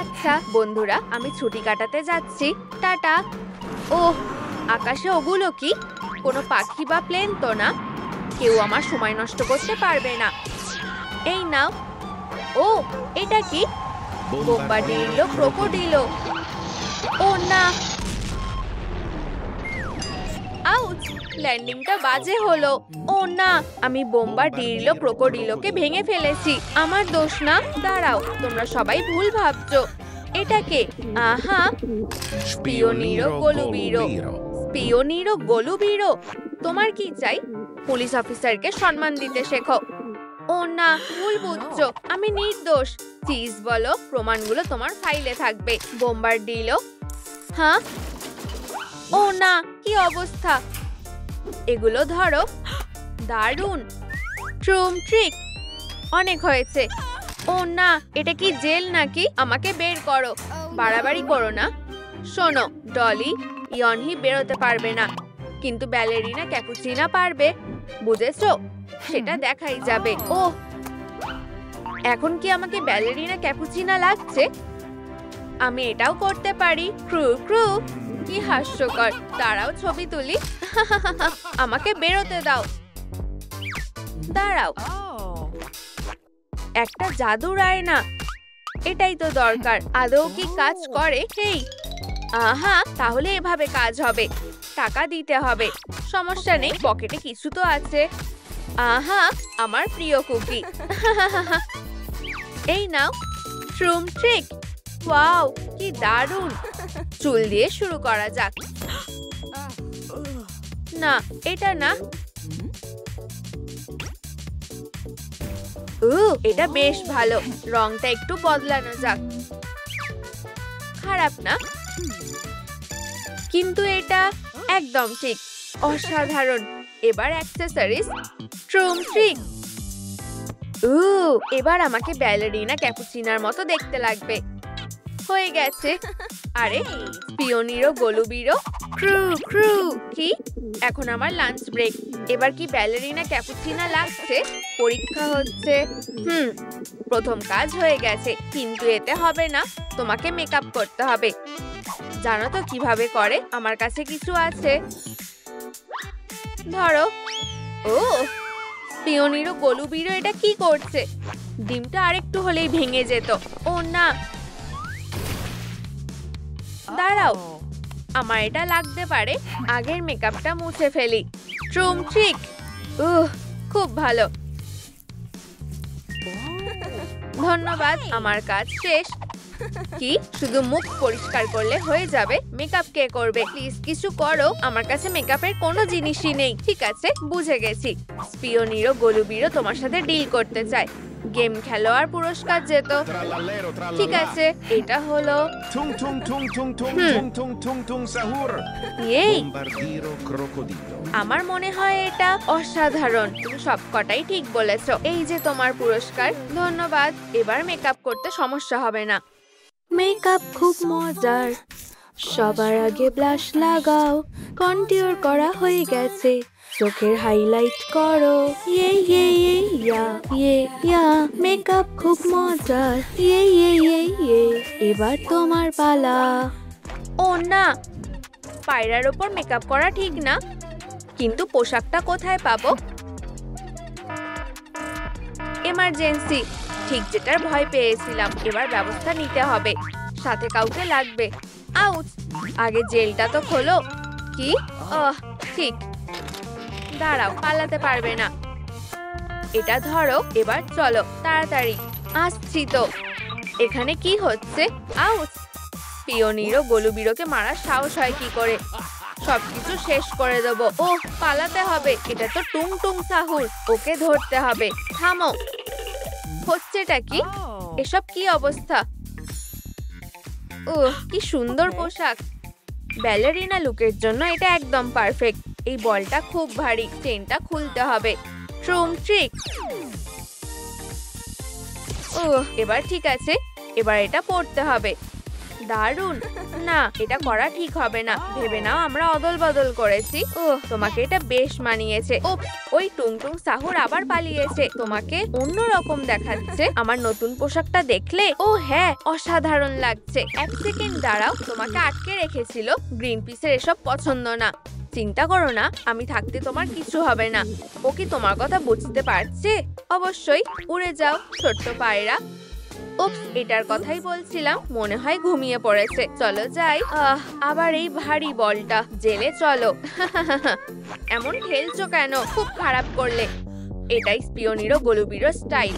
আচ্ছা বন্ধুরা, আমি ছুটি কাটাতে যাচ্ছি, টাটা। ওহ, আকাশে ওগুলো কি? কোনো পাখি বা প্লেন তো না? কেউ আমার সময় নষ্ট করতে পারবে না। এই নাও। ও, এটা কি? বোম্বার্ডিলো ক্রোকোডিলো। ও না, আউচ! ল্যান্ডিংটা বাজে হলো। ও না, আমি বোম্বার্ডিলো ক্রোকোডিলোকে ভেঙে ফেলেছি। আমার দোষ না। দাঁড়াও, তোমরা সবাই ভুল ভাবছো। এটাকে আহা, স্পিওনিরো গলুবিরো। স্পিওনিরো গলুবিরো? তোমার কি চাই? পুলিশ অফিসারকে সম্মান দিতে শেখো। ও না, ভুল বুঝছো, আমি নির্দোষ। চিজ বলো, প্রমাণগুলো তোমার ফাইলে থাকবে। বোম্বার্ডিলো। হ্যাঁ? ও না, কি অবস্থা! এগুলো ধরো। দারুণ! ট্রুম ট্রিক। অনেক হয়েছে। ও না, এটা কি জেল নাকি? আমাকে বের করো। বাড়াবাড়ি করো না। শোনো ডলি, ইয়নহি বেরোতে পারবে না, কিন্তু ব্যালেরিনা ক্যাপুচিনা পারবে। বুঝেছো? সেটা দেখাই যাবে। ও, এখন কি আমাকে ব্যালেরিনা ক্যাপুচিনা লাগছে? আমি এটাও করতে পারি। Crew crew. কি হাস্যকর! দাঁড়াও, ছবি তুলি। আমাকে বেরোতে দাও। দাঁড়াও, একটা জাদুর আয়না। এটাই তো দরকার। আদৌ কি কাজ করে? হেই, আহা, তাহলে এভাবে কাজ হবে। টাকা দিতে হবে। সমস্যা নেই, পকেটে কিছু তো আছে। আহা, আমার প্রিয় কুকি। এই নাও, ট্রুম ট্রিক। ওয়াও, কি দারুণ! চুল দিয়ে শুরু করা যাক। না, এটা না। এটা বেশ ভালো। রংটা একটু বদলানো যাক। খারাপ না, কিন্তু এটা একদম ঠিক। অসাধারণ। এবার অ্যাক্সেসরিজ। ট্রুম ট্রিক। এবার আমাকে ব্যালেরিনা ক্যাপুচিনার মতো দেখতে লাগবে। হয়ে গেছে। আরে, স্পিওনিরো গলুবিরো। Crew crew. কি? এখন আমার লাঞ্চ ব্রেক। এবার কি ব্যালেরিনা ক্যাপুচিনা লাগছে? পরীক্ষা হচ্ছে। প্রথম কাজ হয়ে গেছে, কিন্তু এতে হবে না। তোমাকে মেকআপ করতে হবে। জানো তো কিভাবে করে? আমার কাছে কিছু আছে। ধরো। ও, স্পিওনিরো গলুবিরো এটা কি করছে? ডিমটা আরেকটু হলেই ভেঙে যেত। ও না, দাঁড়াও, আমার এটা লাগতে পারে। আগের মেকআপটা মুছে ফেলি। ট্রুম ট্রিক। খুব ভালো। ধন্যবাদ, আমার কাজ শেষ। কি, শুধু মুখ পরিষ্কার করলে হয়ে যাবে? মেকআপ কে করবে? প্লিজ কিছু করো। আমার কাছে মেকআপের কোনো জিনিসই নেই। ঠিক আছে, বুঝে গেছি। স্পিওনিরো গলুবিরো তোমার সাথে ডিল করতে চায়। গেম খেলো আর পুরস্কার যেত। ঠিক আছে, এটা হলো আমার মনে হয় এটা অসাধারণ। তুমি সবকটাই ঠিক বলেছো। এই যে তোমার পুরস্কার। ধন্যবাদ। এবার মেকআপ করতে সমস্যা হবে না। মেকআপ খুব মজার। সবার আগে ব্লাশ লাগাও। কন্টুর করা হয়ে গেছে। চোখের হাইলাইট করো। ইয়ে ইয়ে ইয়ে ইয়া ইয়ে ইয়া। মেকআপ খুব মজার। ইয়ে ইয়ে ইয়ে ইয়ে। এবার তোমার পালা। ও না, পায়রার ওপর মেকআপ করা ঠিক না। কিন্তু পোশাকটা কোথায় পাবো? এমার্জেন্সি। ঠিক যেটার ভয় পেয়েছিলাম। এবার ব্যবস্থা নিতে হবে। সাথে কাউকে লাগবে। আউচ! আগে জেলটা তো খোলো। কি? ঠিক। দাঁড়াও, পালাতে পারবে না। এটা ধরো। এবার চলো তাড়াতাড়ি। আসছি তো। এখানে কি হচ্ছে? আউচ! স্পিওনিরো গলুবিরোকে মারার সাহস হয় কি করে? সবকিছু শেষ করে দেবো। পালাতে হবে। এটা তো টুং টুং সাহুর। ওকে ধরতে হবে। থামো। হচ্ছেটা কি? এসব কি অবস্থা? কি সুন্দর পোশাক। ব্যালেরিনা লুকের জন্য এটা একদম পারফেক্ট। এই বলটা খুব ভারী। চেনটা খুলতে হবে। ট্রুম ট্রিক। এবার ঠিক আছে। এবার এটা পড়তে হবে। দারুণ। না, এটা করা ঠিক হবে না। ভেবে নাও আমরা অদল বদল করেছি। তোমাকে এটা বেশ মানিয়েছে। ওই টুংটুং সাহুর আবার পালিয়েছে। তোমাকে অন্যরকম দেখাচ্ছে। আমার নতুন পোশাকটা দেখলে? ও হ্যাঁ, অসাধারণ লাগছে। এক সেকেন্ড দাঁড়াও, তোমাকে আটকে রেখেছিল। গ্রিন পিসের এসব পছন্দ না। চিন্তা করো না, আমি থাকতে তোমার কিছু হবে না। ও কি তোমার কথা বুঝতে পারছে? অবশ্যই। উড়ে যাও ছোট্ট পায়রা। উপস, এটার কথাই বলছিলাম। মনে হয় ঘুমিয়ে পড়েছে। চলো যাই। আবার এই ভারী বলটা। জেলে চলো। এমন খেলছো কেন? খুব খারাপ করলে। এটাই স্পিওনিরো গোলুবিরো স্টাইল।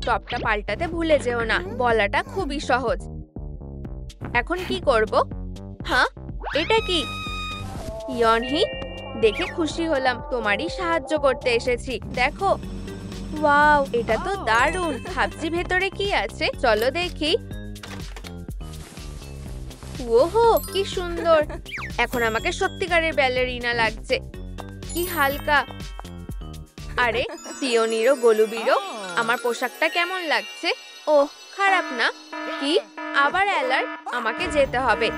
টপটা পাল্টাতে ভুলে যেও না। বলাটা খুবই সহজ। এখন কি করব? হ্যাঁ, এটা কি? ইয়নহি, দেখে খুশি হলাম। তোমারই সাহায্য করতে এসেছি। দেখো। ওয়াও, এটা তো দারুণ। ভাবছি ভেতরে কি আছে। চলো দেখি। ওহো, কি সুন্দর। এখন আমাকে সত্যিকারের ব্যালেরিনা লাগছে। কি হালকা। আরে স্পিওনিরো গোলুবিরো, আমার পোশাকটা কেমন লাগছে? ওহ, খারাপ না। কি? আবার অ্যালার্ট? আমাকে যেতে হবে।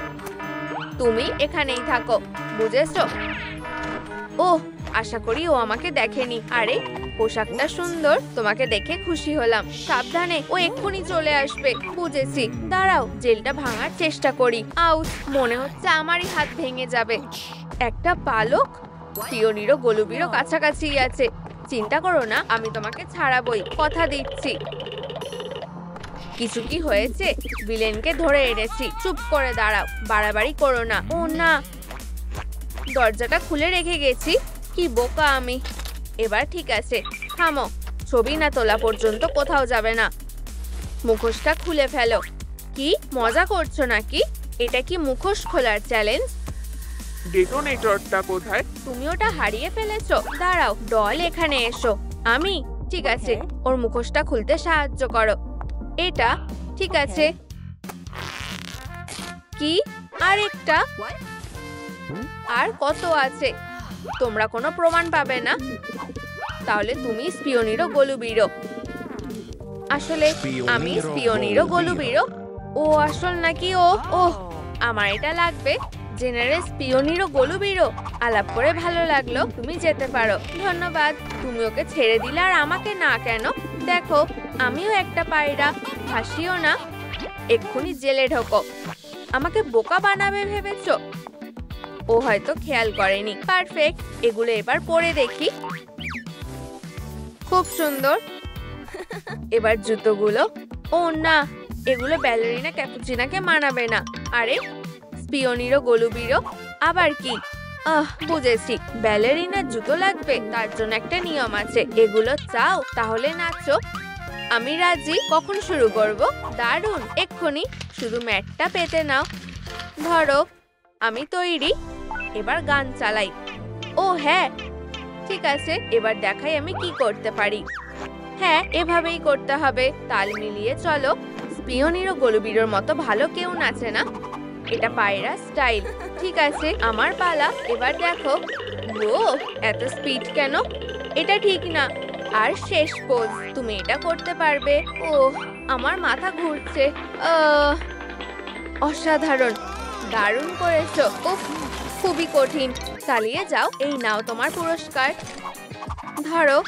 তুমি এখানেই থাকো, বুঝেছো? ওহ, আশা করি ও আমাকে দেখেনি। আরে পোশাকটা সুন্দর। তোমাকে দেখে খুশি হলাম। সাবধানে, ও এক্ষুনি চলে আসবে। বুঝেছি। দাঁড়াও, জেলটা ভাঙার চেষ্টা করি। আউচ, মনে হচ্ছে আমারই হাত ভেঙে যাবে। একটা পালক? স্পিওনিরো গোলুবিরো কাছাকাছি আছে। চিন্তা করো না, আমি তোমাকে ছাড়াবই, কথা দিচ্ছি। কিছু কি হয়েছে? ভিলেনকে ধরে এনেছি। চুপ করে দাঁড়াও, বাড়াবাড়ি করো না। ও না, দরজাটা খুলে রেখে গেছি। কি বোকা আমি। এবার ঠিক আছে, থামো। ছবি না তোলা পর্যন্ত কোথাও যাবে না। মুখোশটা খুলে ফেলো। কি মজা করছো নাকি? এটা কি মুখোশ খোলার চ্যালেঞ্জ? ডেটোনেটরটা কোথায়? তুমি ওটা হারিয়ে ফেলেছো। দাঁড়াও, ডল এখানে এসো। আমি? ঠিক আছে, ওর মুখোশটা খুলতে সাহায্য করো। এটা ঠিক আছে। কি? আর একটা? আর কত আছে? তোমরা কোনো প্রমাণ পাবে না। তাহলে তুমি স্পিওনিরো গোলুবিরো। আসলে আমি স্পিওনিরো গোলুবিরো। ও আসল নাকি ও? ওহ, আমার এটা লাগবে। জেনারেল স্পিওনিরো গোলুবিরো, আলাপ করে ভালো লাগলো। তুমি যেতে পারো। ধন্যবাদ। তুমি ওকে ছেড়ে দিলে আর আমাকে না কেন? দেখো, আমিও একটা পায়রা। হাসিও না। এক্ষুনি জেলে ঢোকো। আমাকে বোকা বানাবে ভেবেছো? ও হয়তো খেয়াল করেনি। পারফেক্ট। এগুলো এবার পরে দেখি। খুব সুন্দর। এবার জুতোগুলো। ও না, এগুলো ব্যালেরিনা ক্যাপুচিনাকে মানাবে না। আরে স্পিওনিরো গোলুবিরো, আবার কি? বুঝেছি। ব্যালেরিনার জুতো লাগবে, তার জন্য একটা নিয়ম আছে। এগুলো চাও? তাহলে নাচো। আমি রাজি। কখন শুরু করব? দারুণ, এক্ষুনি। শুধু ম্যাটটা পেতে নাও। ধরো, আমি তৈরি। এবার গান চালাই। ও হ্যাঁ, ঠিক আছে। এবার দেখাই আমি কি করতে পারি। হ্যাঁ, এভাবেই করতে হবে। তাল মিলিয়ে চলো। স্পিওনিরো গোলুবিরোর মতো ভালো কেউ নাচে না। এটা পায়রা স্টাইল। ঠিক আছে, আমার পালা। এবার দেখো। ও, এত স্পিড কেন? এটা ঠিক না। আর শেষ পোজ। তুমি এটা করতে পারবে। ও, আমার মাথা ঘুরছে। অসাধারণ, দারুণ করেছো। উফ, খুবই কঠিন। চালিয়ে যাও। এই নাও তোমার পুরস্কার। ধরো।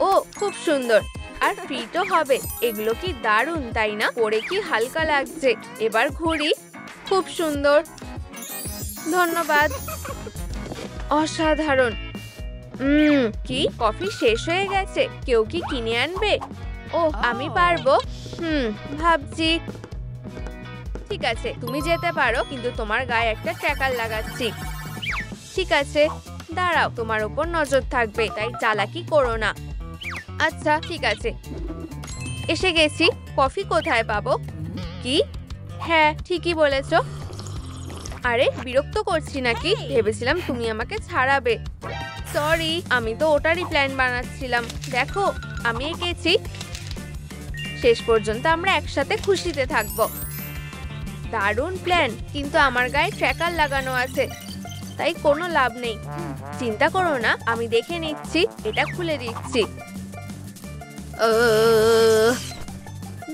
ও, খুব সুন্দর। আর ফ্রিটও হবে। এগুলো কি দারুণ, তাই না? পরে কি হালকা লাগছে। এবার ঘুরি। খুব সুন্দর। ধন্যবাদ। অসাধারণ। কি কফি শেষ হয়ে গেছে? কেউ কি কিনে আনবে? ও, আমি পারবো। ভাবছি। ঠিক আছে, তুমি যেতে পারো, কিন্তু তোমার গায়ে একটা ট্র্যাকার লাগাচ্ছি। ঠিক আছে, দাঁড়াও। তোমার উপর নজর থাকবে, তাই চালাকি করো না। আচ্ছা, ঠিক আছে। এসে গেছি। কফি কোথায় পাবো? কি? হ্যাঁ, ঠিকই বলেছো। আরে বিরক্ত করছি নাকি? ভেবেছিলাম তুমি আমাকে ছাড়াবে। সরি, আমি তো ওটারই প্ল্যান বানাচ্ছিলাম। দেখো, আমি এঁকেছি। শেষ পর্যন্ত আমরা একসাথে খুশিতে থাকবো। দারুণ প্ল্যান, কিন্তু আমার গায়ে ট্র্যাকার লাগানো আছে, তাই কোনো লাভ নেই। চিন্তা করো না, আমি দেখে নিচ্ছি। এটা খুলে দিচ্ছি।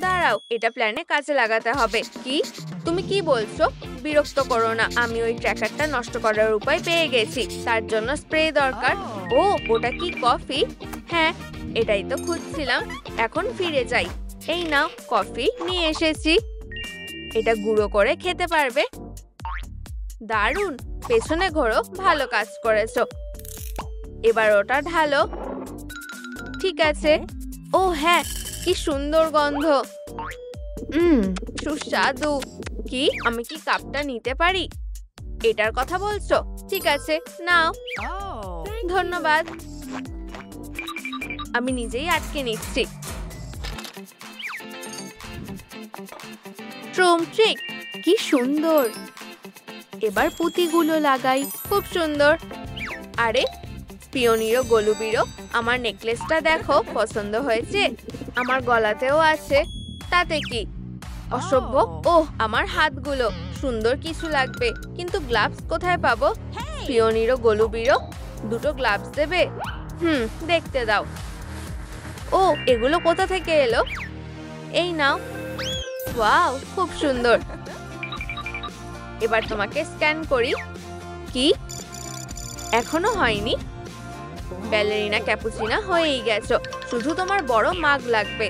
দাঁড়াও, এটা প্ল্যানে কাজে লাগাতে হবে। কি তুমি কি বলছো? বিরক্ত করো না, আমি ওই ট্র্যাকারটা নষ্ট করার উপায় পেয়ে গেছি। তার জন্য স্প্রে দরকার। ও, ওটা কি কফি? হ্যাঁ, এটাই তো খুঁজছিলাম। এখন ফিরে যাই। এই নাও, কফি নিয়ে এসেছি। এটা গুঁড়ো করে খেতে পারবে। দারুণ, পেছনে ঘোরো, ভালো কাজ করেছো। এবার ওটা ঢালো। ঠিক আছে। ও হ্যাঁ, কি সুন্দর গন্ধ। সুস্বাদু। কি আমি কি কাপটা নিতে পারি? এটার কথা বলছো? ঠিক আছে, নাও। ধন্যবাদ। আমি নিজেই আটকে নিচ্ছি। ট্রুম ট্রিক, কি সুন্দর। এবার পুঁতিগুলো লাগাই। খুব সুন্দর। আরে পিওনিরো গলুবিরো, আমার নেকলেসটা দেখো, পছন্দ হয়েছে? আমার গলাতেও আছে। তাতে কি? অসভ্য। ওহ, আমার হাতগুলো। সুন্দর কিছু লাগবে, কিন্তু গ্লাভস কোথায় পাবো? পিওনিরো গলুবিরো, দুটো গ্লাভস দেবে? দেখতে দাও। ও, এগুলো কোথা থেকে এলো? এই নাও। ওয়াও, খুব সুন্দর। এবার তোমাকে স্ক্যান করি। কি এখনো হয়নি? ব্যালেরিনা ক্যাপুচিনা হয়েই গেছো, শুধু তোমার বড় মাগ লাগবে।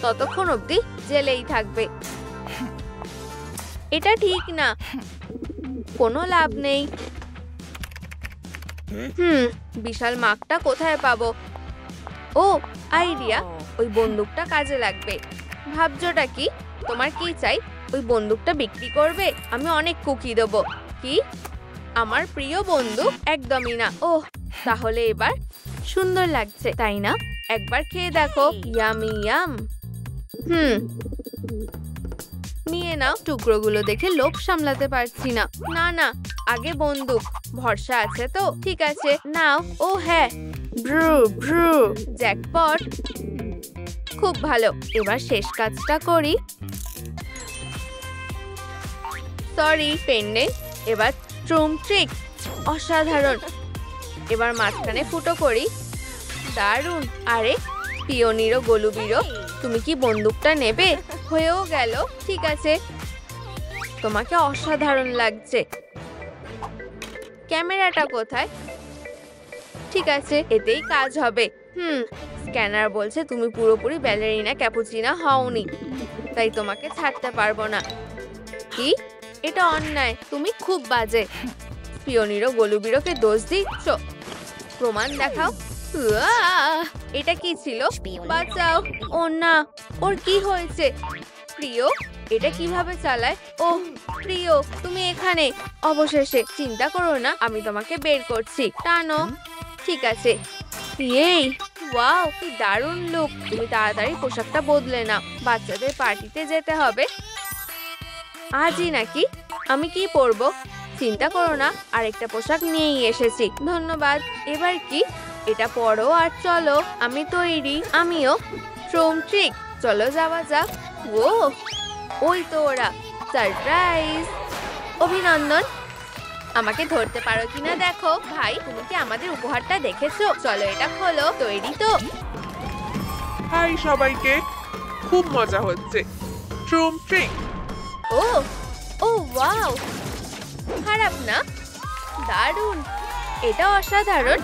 ততক্ষণ অবধি জেলেই থাকবে। এটা ঠিক না, কোনো লাভ নেই। বিশাল মাগটা কোথায় পাবো? ও, আইডিয়া, ওই বন্দুকটা কাজে লাগবে। ভাবছোটা কি? তোমার কি চাই? ওই বন্দুকটা বিক্রি করবে? আমি অনেক কুকি দেবো। কি? আমার প্রিয় বন্দুক? একদমই না। ওহ, তাহলে এবার সুন্দর লাগছে, তাই না? একবার খেয়ে দেখো। Yummy yum. নিয়ে নাও। টুকরোগুলো দেখে লোভ সামলাতে পারছি না। না না, আগে বন্দুক। ভরসা আছে তো? ঠিক আছে, নাও। ও হ্যাঁ, ব্রু ব্রু, জ্যাকপট। খুব ভালো। এবার শেষ কাজটা করি। সরি, পেন্ডে। এবার ট্রুম ট্রিক, অসাধারণ। এবার মাঝখানে ফুটো করি। দারুণ। আরে পিওনিরো গলুবিরো, তুমি কি বন্দুকটা নেবে? হয়েও গেল। ঠিক আছে, তোমাকে অসাধারণ লাগছে। ক্যামেরাটা কোথায়? ঠিক আছে, এতেই কাজ হবে। স্ক্যানার বলছে তুমি পুরোপুরি ব্যালেরিনা ক্যাপুচিনা হওনি, তাই তোমাকে ছাড়তে পারবো না। কি? এটা অন্যায়, তুমি খুব বাজে। পিওনিরো গলুবিরোকে দোষ দিচ্ছ? প্রমাণ দেখাও। এটা কি ছিল? বাঁচাও। ও না, ওর কি হয়েছে? প্রিয়, এটা কিভাবে চালায়? ওহ প্রিয়, তুমি এখানে। অবশেষে। চিন্তা করো না, আমি তোমাকে বের করছি। টানো। ঠিক আছে। এই ওয়াও, কি দারুণ লুক। তুমি তাড়াতাড়ি পোশাকটা বদলে নাও, বাচ্চাদের পার্টিতে যেতে হবে। আজই নাকি? আমি কি পরবো? চিন্তা করো না, আরেকটা পোশাক নিয়েই এসেছি। ধন্যবাদ। এবার কি? এটা পরো আর চলো। আমি তৈরি। আমিও। ট্রুম ট্রিক, চলো যাওয়া যাক। ও, ওই তো ওরা। সারপ্রাইজ। অভিনন্দন। আমাকে ধরতে পারো কিনা দেখো। ভাই, তুমি কি আমাদের উপহারটা দেখেছো? চলো এটা খোলো। তৈরি তো? হাই সবাইকে, খুব মজা হচ্ছে। ট্রুম ট্রিক। ও ও ওয়াও, খারাপ না? দারুণ। এটা অসাধারণ।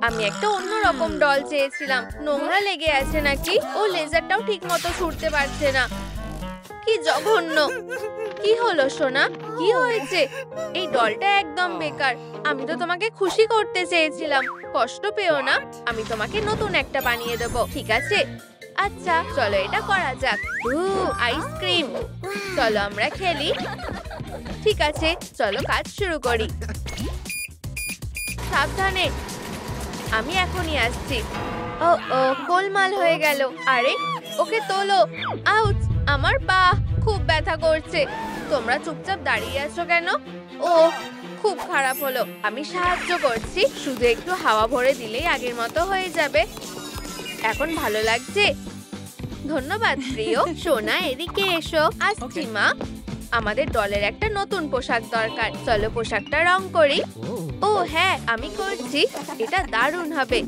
আমি একটা অন্যরকম ডল চেয়েছিলাম। নোংরা লেগে আছে নাকি? ও লেজারটাও ঠিক মতো ছুটতে পারছে না। কি জঘন্য। কি হলো সোনা? কি হয়েছে? এই ডলটা একদম বেকার। আমি তো তোমাকে খুশি করতে চেয়েছিলাম। কষ্ট পেও না, আমি তোমাকে নতুন একটা বানিয়ে দেবো, ঠিক আছে? আচ্ছা, চলো এটা করা যাক। আইসক্রিম। চলো আমরা খেলি। ঠিক আছে, চলো কাজ শুরু করি। সাবধানে। আমি এখনই আসছি। ও ও, গোলমাল হয়ে গেল। আরে ওকে তোলো। আউচ, আমার পা খুব ব্যথা করছে। তোমরা চুপচাপ দাঁড়িয়ে আছো কেন? ও, খুব খারাপ হলো। আমি সাহায্য করছি, শুধু একটু হাওয়া ভরে দিলেই আগের মতো হয়ে যাবে। এখন ভালো লাগছে? ধন্যবাদ প্রিয়। সোনা, এদিকে এসো। আসছি মা। আমাদের দলের একটা নতুন পোশাক দরকার। চলো পোশাকটা রং করি। ও হ্যাঁ, আমি করছি। এটা দারুণ হবে।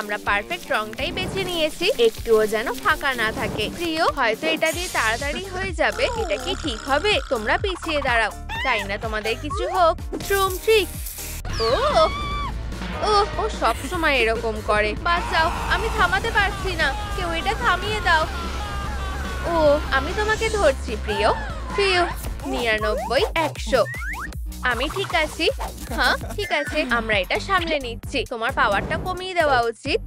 আমরা পারফেক্ট রংটাই বেছে নিয়েছি, একটুও যেন ফাঁকা না থাকে। প্রিয়, হয়তো এটা দিয়ে তাড়াতাড়ি হয়ে যাবে, এটা কি ঠিক হবে? তোমরা পিছিয়ে দাঁড়াও, তাই না তোমাদের কিছু হোক। ট্রুম ট্রিক। ও ও ও সব সময় এরকম করে। বাঁচাও, আমি থামাতে পারছি না, কেউ এটা থামিয়ে দাও। ও, আমি তোমাকে ধরছি প্রিয়। প্রিয় 99, 100। আমি ঠিক আছি। হ্যাঁ ঠিক আছে, আমরা এটা সামলে নিচ্ছি। তোমার পাওয়ারটা কমিয়ে দেওয়া উচিত।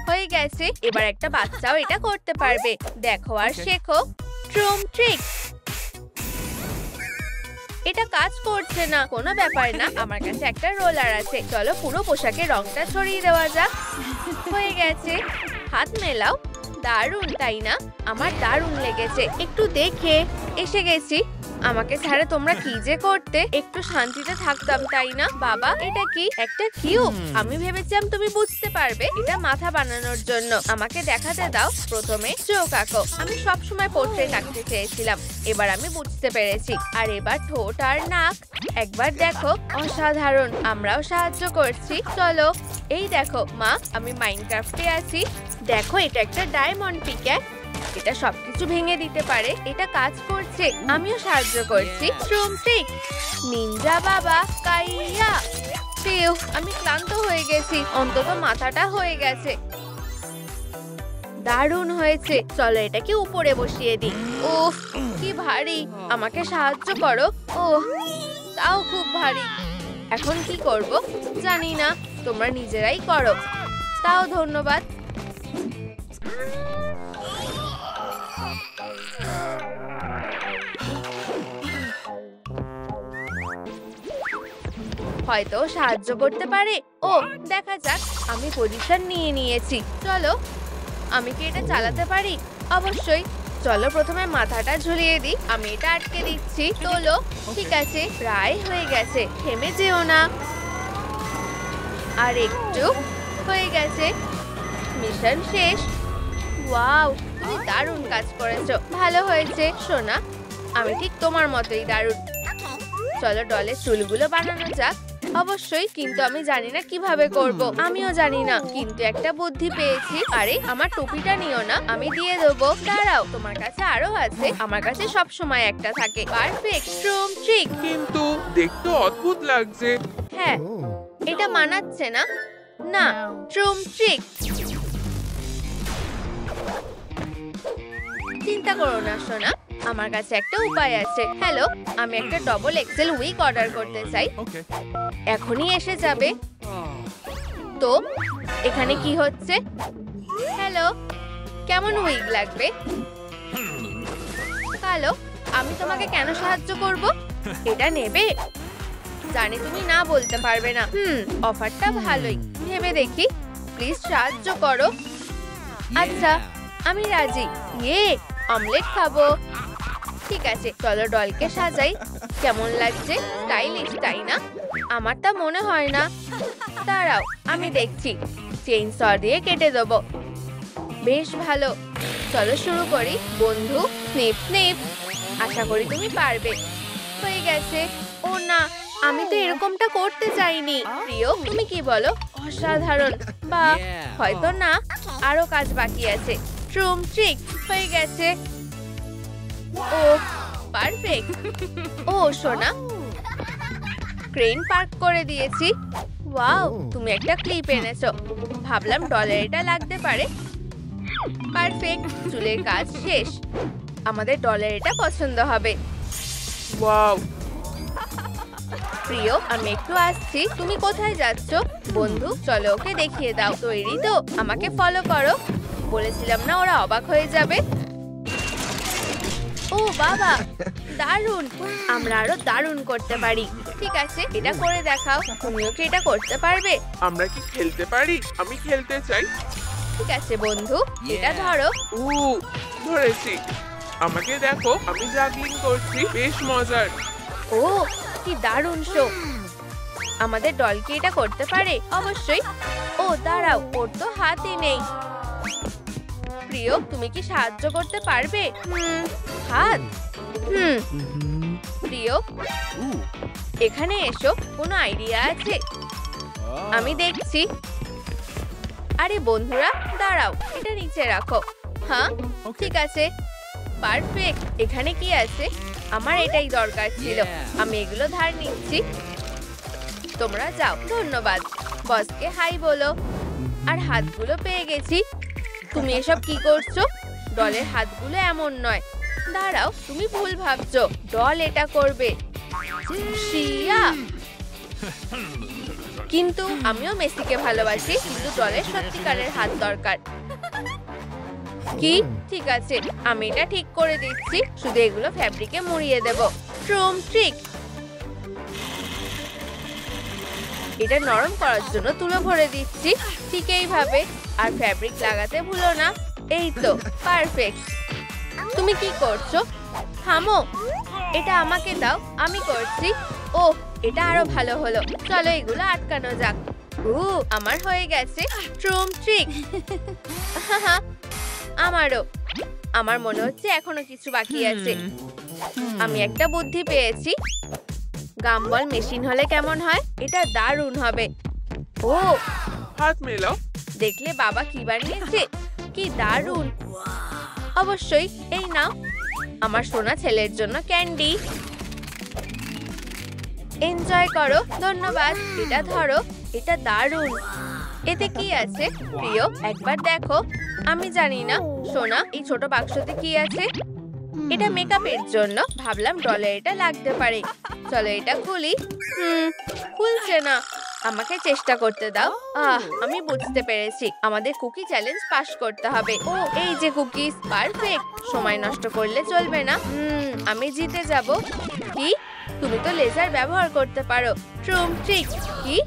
হয়ে গেছে, এবার একটা বাচ্চাও এটা করতে পারবে। দেখো আর শেখো। ট্রুম ট্রিক। এটা কাজ করছে না, কোনো ব্যাপার না, আমার কাছে একটা রোলার আছে। চলো পুরো পোশাকের রংটা ছড়িয়ে দেওয়া যাক। হয়ে গেছে, হাত মেলাও। দারুণ, তাই না? আমার দারুণ লেগেছে। একটু দেখে এসে গেছি। আমাকে ছাড়া তোমরা কি যে করতে, একটু শান্তিতে থাকতাম, তাই না? বাবা, এটা কি? একটা কিউব? আমি ভেবেছিলাম তুমি বুঝতে পারবে। এটা মাথা বানানোর জন্য। আমাকে দেখাতে দাও। প্রথমে চোখ আঁকো। আমি সবসময় পোর্ট্রেট আঁকতে চেয়েছিলাম, এবার আমি বুঝতে পেরেছি। আর এবার ঠোঁট আর নাক। একবার দেখো, অসাধারণ। আমরাও সাহায্য করছি। চলো, এই দেখো মা, আমি মাইনক্রাফটে আছি। দেখো, এটা একটা ডায়মন্ড পিক্যাক্স। এটা সবকিছু ভেঙে দিতে পারে। এটা কাজ করছে, আমিও সাহায্য করছি। ট্রুম ট্রিক। নিনজা বাবা কাইয়া। প্রিয়, আমি ক্লান্ত হয়ে গেছি, অন্তত মাথাটা হয়ে গেছে। দারুণ হয়েছে। চলো এটাকে উপরে বসিয়ে দিই। উফ, কি ভারী। আমাকে সাহায্য করো। ওহ, তাও খুব ভারী। এখন কি করব জানি না, তোমরা নিজেরাই করো। তাও ধন্যবাদ। হয়তো সাহায্য করতে পারে। ও, দেখা যাক। আমি পজিশন নিয়ে নিয়েছি। চলো, আমি কি এটা চালাতে পারি? অবশ্যই। চলো প্রথমে মাথাটা ঝুলিয়ে দিই। আমি এটা আটকে দিচ্ছি। তোলো। ঠিক আছে, প্রায় হয়ে গেছে। থেমে যেও না। আর একটু। হয়ে গেছে, মিশন শেষ। ওয়াও, তুমি দারুণ কাজ করেছো। ভালো হয়েছে সোনা, আমি ঠিক তোমার মতোই দারুণ। চলো ডলের চুলগুলো বানানো যাক। অবশ্যই, কিন্তু আমি জানি না কিভাবে করব। আমিও জানি না, কিন্তু একটা বুদ্ধি পেয়েছি। আরে, আমার টুপিটা নিও না, আমি দিয়ে দেবো। দাঁড়াও, তোমার কাছে আরো আছে। আমার কাছে সব সময় একটা থাকে। পারফেক্ট। ট্রুম ট্রিক। কিন্তু দেখতে অদ্ভুত লাগছে। হ্যাঁ, এটা মানাচ্ছে না। না, ট্রুম ট্রিক। চিন্তা করো না সোনা, আমার কাছে একটা উপায় আছে। হ্যালো, আমি একটা ডবল এক্সেল উইক অর্ডার করতে চাই। এখনই এসে যাবে। তো এখানে কি হচ্ছে? হ্যালো, কেমন উইক লাগবে? কালো, আমি তোমাকে কেন সাহায্য করব? এটা নেবে? জানি তুমি না বলতে পারবে না। অফারটা ভালোই। ভেবে দেখি। প্লিজ সাহায্য করো। আচ্ছা, আমি রাজি। ইয়ে, অমলেট খাবো। ঠিক আছে, চলো ডলকে সাজাই। কেমন লাগছে? স্টাইলিশ, তাই না? আমার তা মনে হয় না। দাঁড়াও, আমি দেখছি। চেইনস দিয়ে কেটে দেবো। বেশ ভালো। চলো শুরু করি। বন্ধু, স্নিপ স্নিপ। আশা করি তুমি পারবে। হয়ে গেছে। ও না, আমি তো এরকমটা করতে চাইনি। প্রিয়, তুমি কি বলো? অসাধারণ। বা হয়তো না, আরো কাজ বাকি আছে। ট্রুম ট্রিক। হয়ে গেছে। ও, পারফেক্ট। ও সোনা, ক্রেন পার্ক করে দিয়েছি। ওয়াও, তুমি একটা ক্লিপ এনেছো। ভাবলাম ডলার এটা লাগতে পারে। পারফেক্ট। চুলের কাজ শেষ। আমাদের ডলার এটা পছন্দ হবে। ওয়াও, প্রিয়, আমি একটু আসছি। তুমি কোথায় যাচ্ছ? বন্ধু, চলো ওকে দেখিয়ে দাও। তৈরি তো? আমাকে ফলো করো। বলেছিলাম না ওরা অবাক হয়ে যাবে। ও বাবা, দারুণ। আমরা আরো দারুণ করতে পারি। ঠিক আছে, এটা করে দেখাও। তুমিও কি এটা করতে পারবে? আমরা কি খেলতে পারি? আমি খেলতে চাই। ঠিক আছে বন্ধু, এটা ধরো। ধরেছি। আমাকে দেখো, আমি জাগলিং করছি। বেশ মজার। ও, কি দারুণ শো। আমাদের দল কি এটা করতে পারে? অবশ্যই। ও দাঁড়াও, ওর তো হাতই নেই। প্রিয়, তুমি কি সাহায্য করতে পারবে? হাত? প্রিয়, এখানে এসো। কোনো আইডিয়া আছে? আমি দেখছি। আরে বন্ধুরা দাঁড়াও, এটা নিচে রাখো। হ্যাঁ ঠিক আছে, পারফেক্ট। এখানে কি আছে? আমার এটাই দরকার ছিল। আমি এগুলো ধার নিচ্ছি। তোমরা যাও, ধন্যবাদ। বসকে হাই বলো। আর হাতগুলো পেয়ে গেছি। তুমি এসব কি করছো? ডলের হাতগুলো এমন নয়। দাঁড়াও, তুমি ভুল ভাবছো। ডল এটা করবে। শিয়া। কিন্তু আমিও মেসিকে ভালোবাসি, কিন্তু ডলের সত্যিকারের হাত দরকার। কি? ঠিক আছে, আমি এটা ঠিক করে দিচ্ছি। শুধু এগুলো ফ্যাব্রিকে মুড়িয়ে দেব। ট্রুম ট্রিক। এটা নরম করার জন্য তুলো ভরে দিচ্ছি, ঠিক এইভাবে। আর ফ্যাব্রিক লাগাতে ভুলো না। এই তো, পারফেক্ট। তুমি কি করছো? থামো, এটা আমাকে দাও, আমি করছি। ও, এটা আরো ভালো হলো। চলো এগুলো আটকানো যাক। আমার হয়ে গেছে ট্রুম ট্রিক। আমারও। আমার মনে হচ্ছে এখনো কিছু বাকি আছে। আমি একটা বুদ্ধি পেয়েছি। গাম্বল মেশিন হলে কেমন হয়? এটা দারুণ হবে। ও, হাত মেলাও। দেখলে বাবা কি বানিয়েছে? কি দারুণ। অবশ্যই, এই নাও আমার সোনা ছেলের জন্য ক্যান্ডি। এনজয় করো। ধন্যবাদ। এটা ধরো, এটা দারুণ। এতে কি আছে প্রিয়? একবার দেখো। আমি জানি না সোনা, এই ছোট বাক্সতে কি আছে? এটা মেকআপের জন্য। ভাবলাম ডলে এটা লাগতে পারে। চলো এটা খুলি। খুলছে না। আমাকে চেষ্টা করতে দাও। আমি বুঝতে পেরেছি। আমাদের কুকি চ্যালেঞ্জ পাস করতে হবে। ও, এই যে কুকিজ। পারফেক্ট। সময় নষ্ট করলে চলবে না। আমি জিতে যাব। কি? তুমি তো লেজার ব্যবহার করতে পারো। ট্রুম ট্রিক। কি?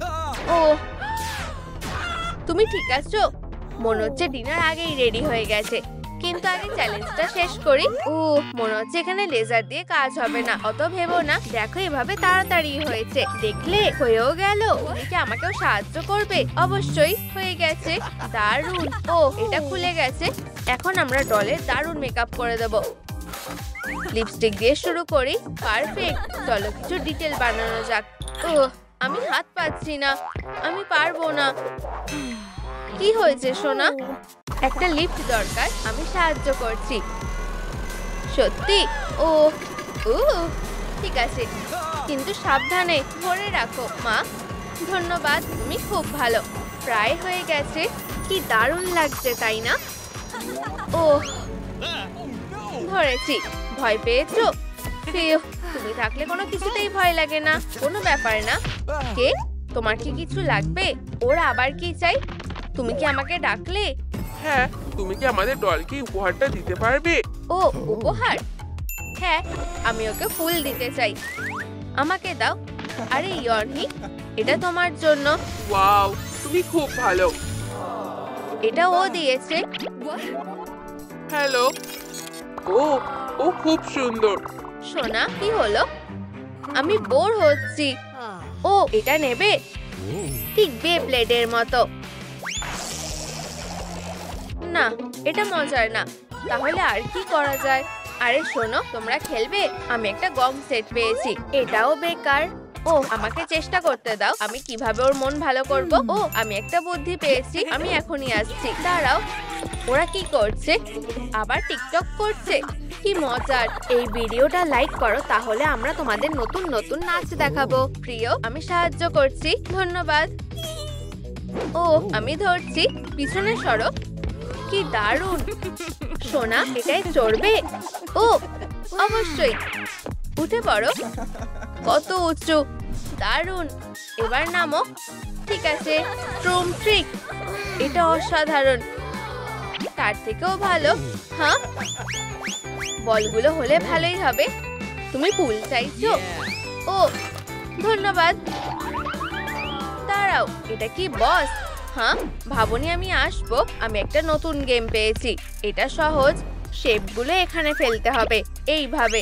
ও, তুমি ঠিক আছো? মনে হচ্ছে ডিনার আগেই রেডি হয়ে গেছে। কিন্তু আগে চ্যালেঞ্জটা শেষ করি। মনে হচ্ছে এখানে লেজার দিয়ে কাজ হবে না। অত ভেবো না। দেখো এভাবে তাড়াতাড়ি হয়েছে। দেখলে হয়েও গেল। তুমি কি আমাকেও সাহায্য করবে? অবশ্যই। হয়ে গেছে। দারুণ। ও, এটা খুলে গেছে। এখন আমরা ডলের দারুণ মেকআপ করে দেব। লিপস্টিক দিয়ে শুরু করি। পারফেক্ট। চলো কিছু ডিটেল বানানো যাক। আমি হাত পাচ্ছি না। আমি পারবো না। কি হয়েছে সোনা? একটা লিফট দরকার। আমি সাহায্য করছি। সত্যি? ও, ঠিক আছে, কিন্তু সাবধানে ধরে রাখো মা। ধন্যবাদ, তুমি খুব ভালো। প্রায় হয়ে গেছে। কি দারুণ লাগছে, তাই না? ও, ধরেছি। ভয় পেয়েছো? তুমি থাকলে কোনো কিছুতেই ভয় লাগে না। কোনো ব্যাপার না। কে? তোমার কি কিছু লাগবে? ওরা আবার কি চাই? তুমি কি আমাকে ডাকলে? হ্যাঁ, তুমি কি আমাদের ডলকে উপহারটা দিতে পারবে? ও, উপহার? হ্যাঁ, আমি ওকে ফুল দিতে চাই। আমাকে দাও। আরে ইয়র্নি, এটা তোমার জন্য। ওয়াও, তুমি খুব ভালো। এটা ও দিয়েছে। হ্যালো। ও খুব সুন্দর। সোনা, কি হলো? আমি বোর হচ্ছি। ও, এটা নেবে? ঠিক বেব্লেডের মতো। না, এটা মজার না। তাহলে আর কি করা যায়? আরে শোনো, তোমরা খেলবে? আমি একটা গম সেট পেয়েছি। এটাও বেকার। ও, আমাকে চেষ্টা করতে দাও। আমি কিভাবে ওর মন ভালো করব? ও, আমি একটা বুদ্ধি পেয়েছি। আমি এখনই আসছি। দাঁড়াও। ওরা কি করছে? আবার টিকটক করছে? কি মজার। এই ভিডিওটা লাইক করো, তাহলে আমরা তোমাদের নতুন নতুন নাচ দেখাবো। প্রিয়, আমি সাহায্য করছি। ধন্যবাদ। ও, আমি ধরছি। পিছনে সরো। কি দারুণ। সোনা, এটাই চড়বে? ও, অবশ্যই। উঠে পড়ো। কত উঁচু। দারুণ। এবার নামো। ঠিক আছে। ট্রুম ট্রিক। এটা অসাধারণ। তার থেকেও ভালো। হ্যাঁ, বলগুলো হলে ভালোই হবে। তুমি ফুল চাইছো? ও, ধন্যবাদ। দাঁড়াও, এটা কি বস? হ্যাঁ, ভাবনি আমি আসবো। আমি একটা নতুন গেম পেয়েছি। এটা সহজ। শেপগুলো এখানে ফেলতে হবে, এইভাবে।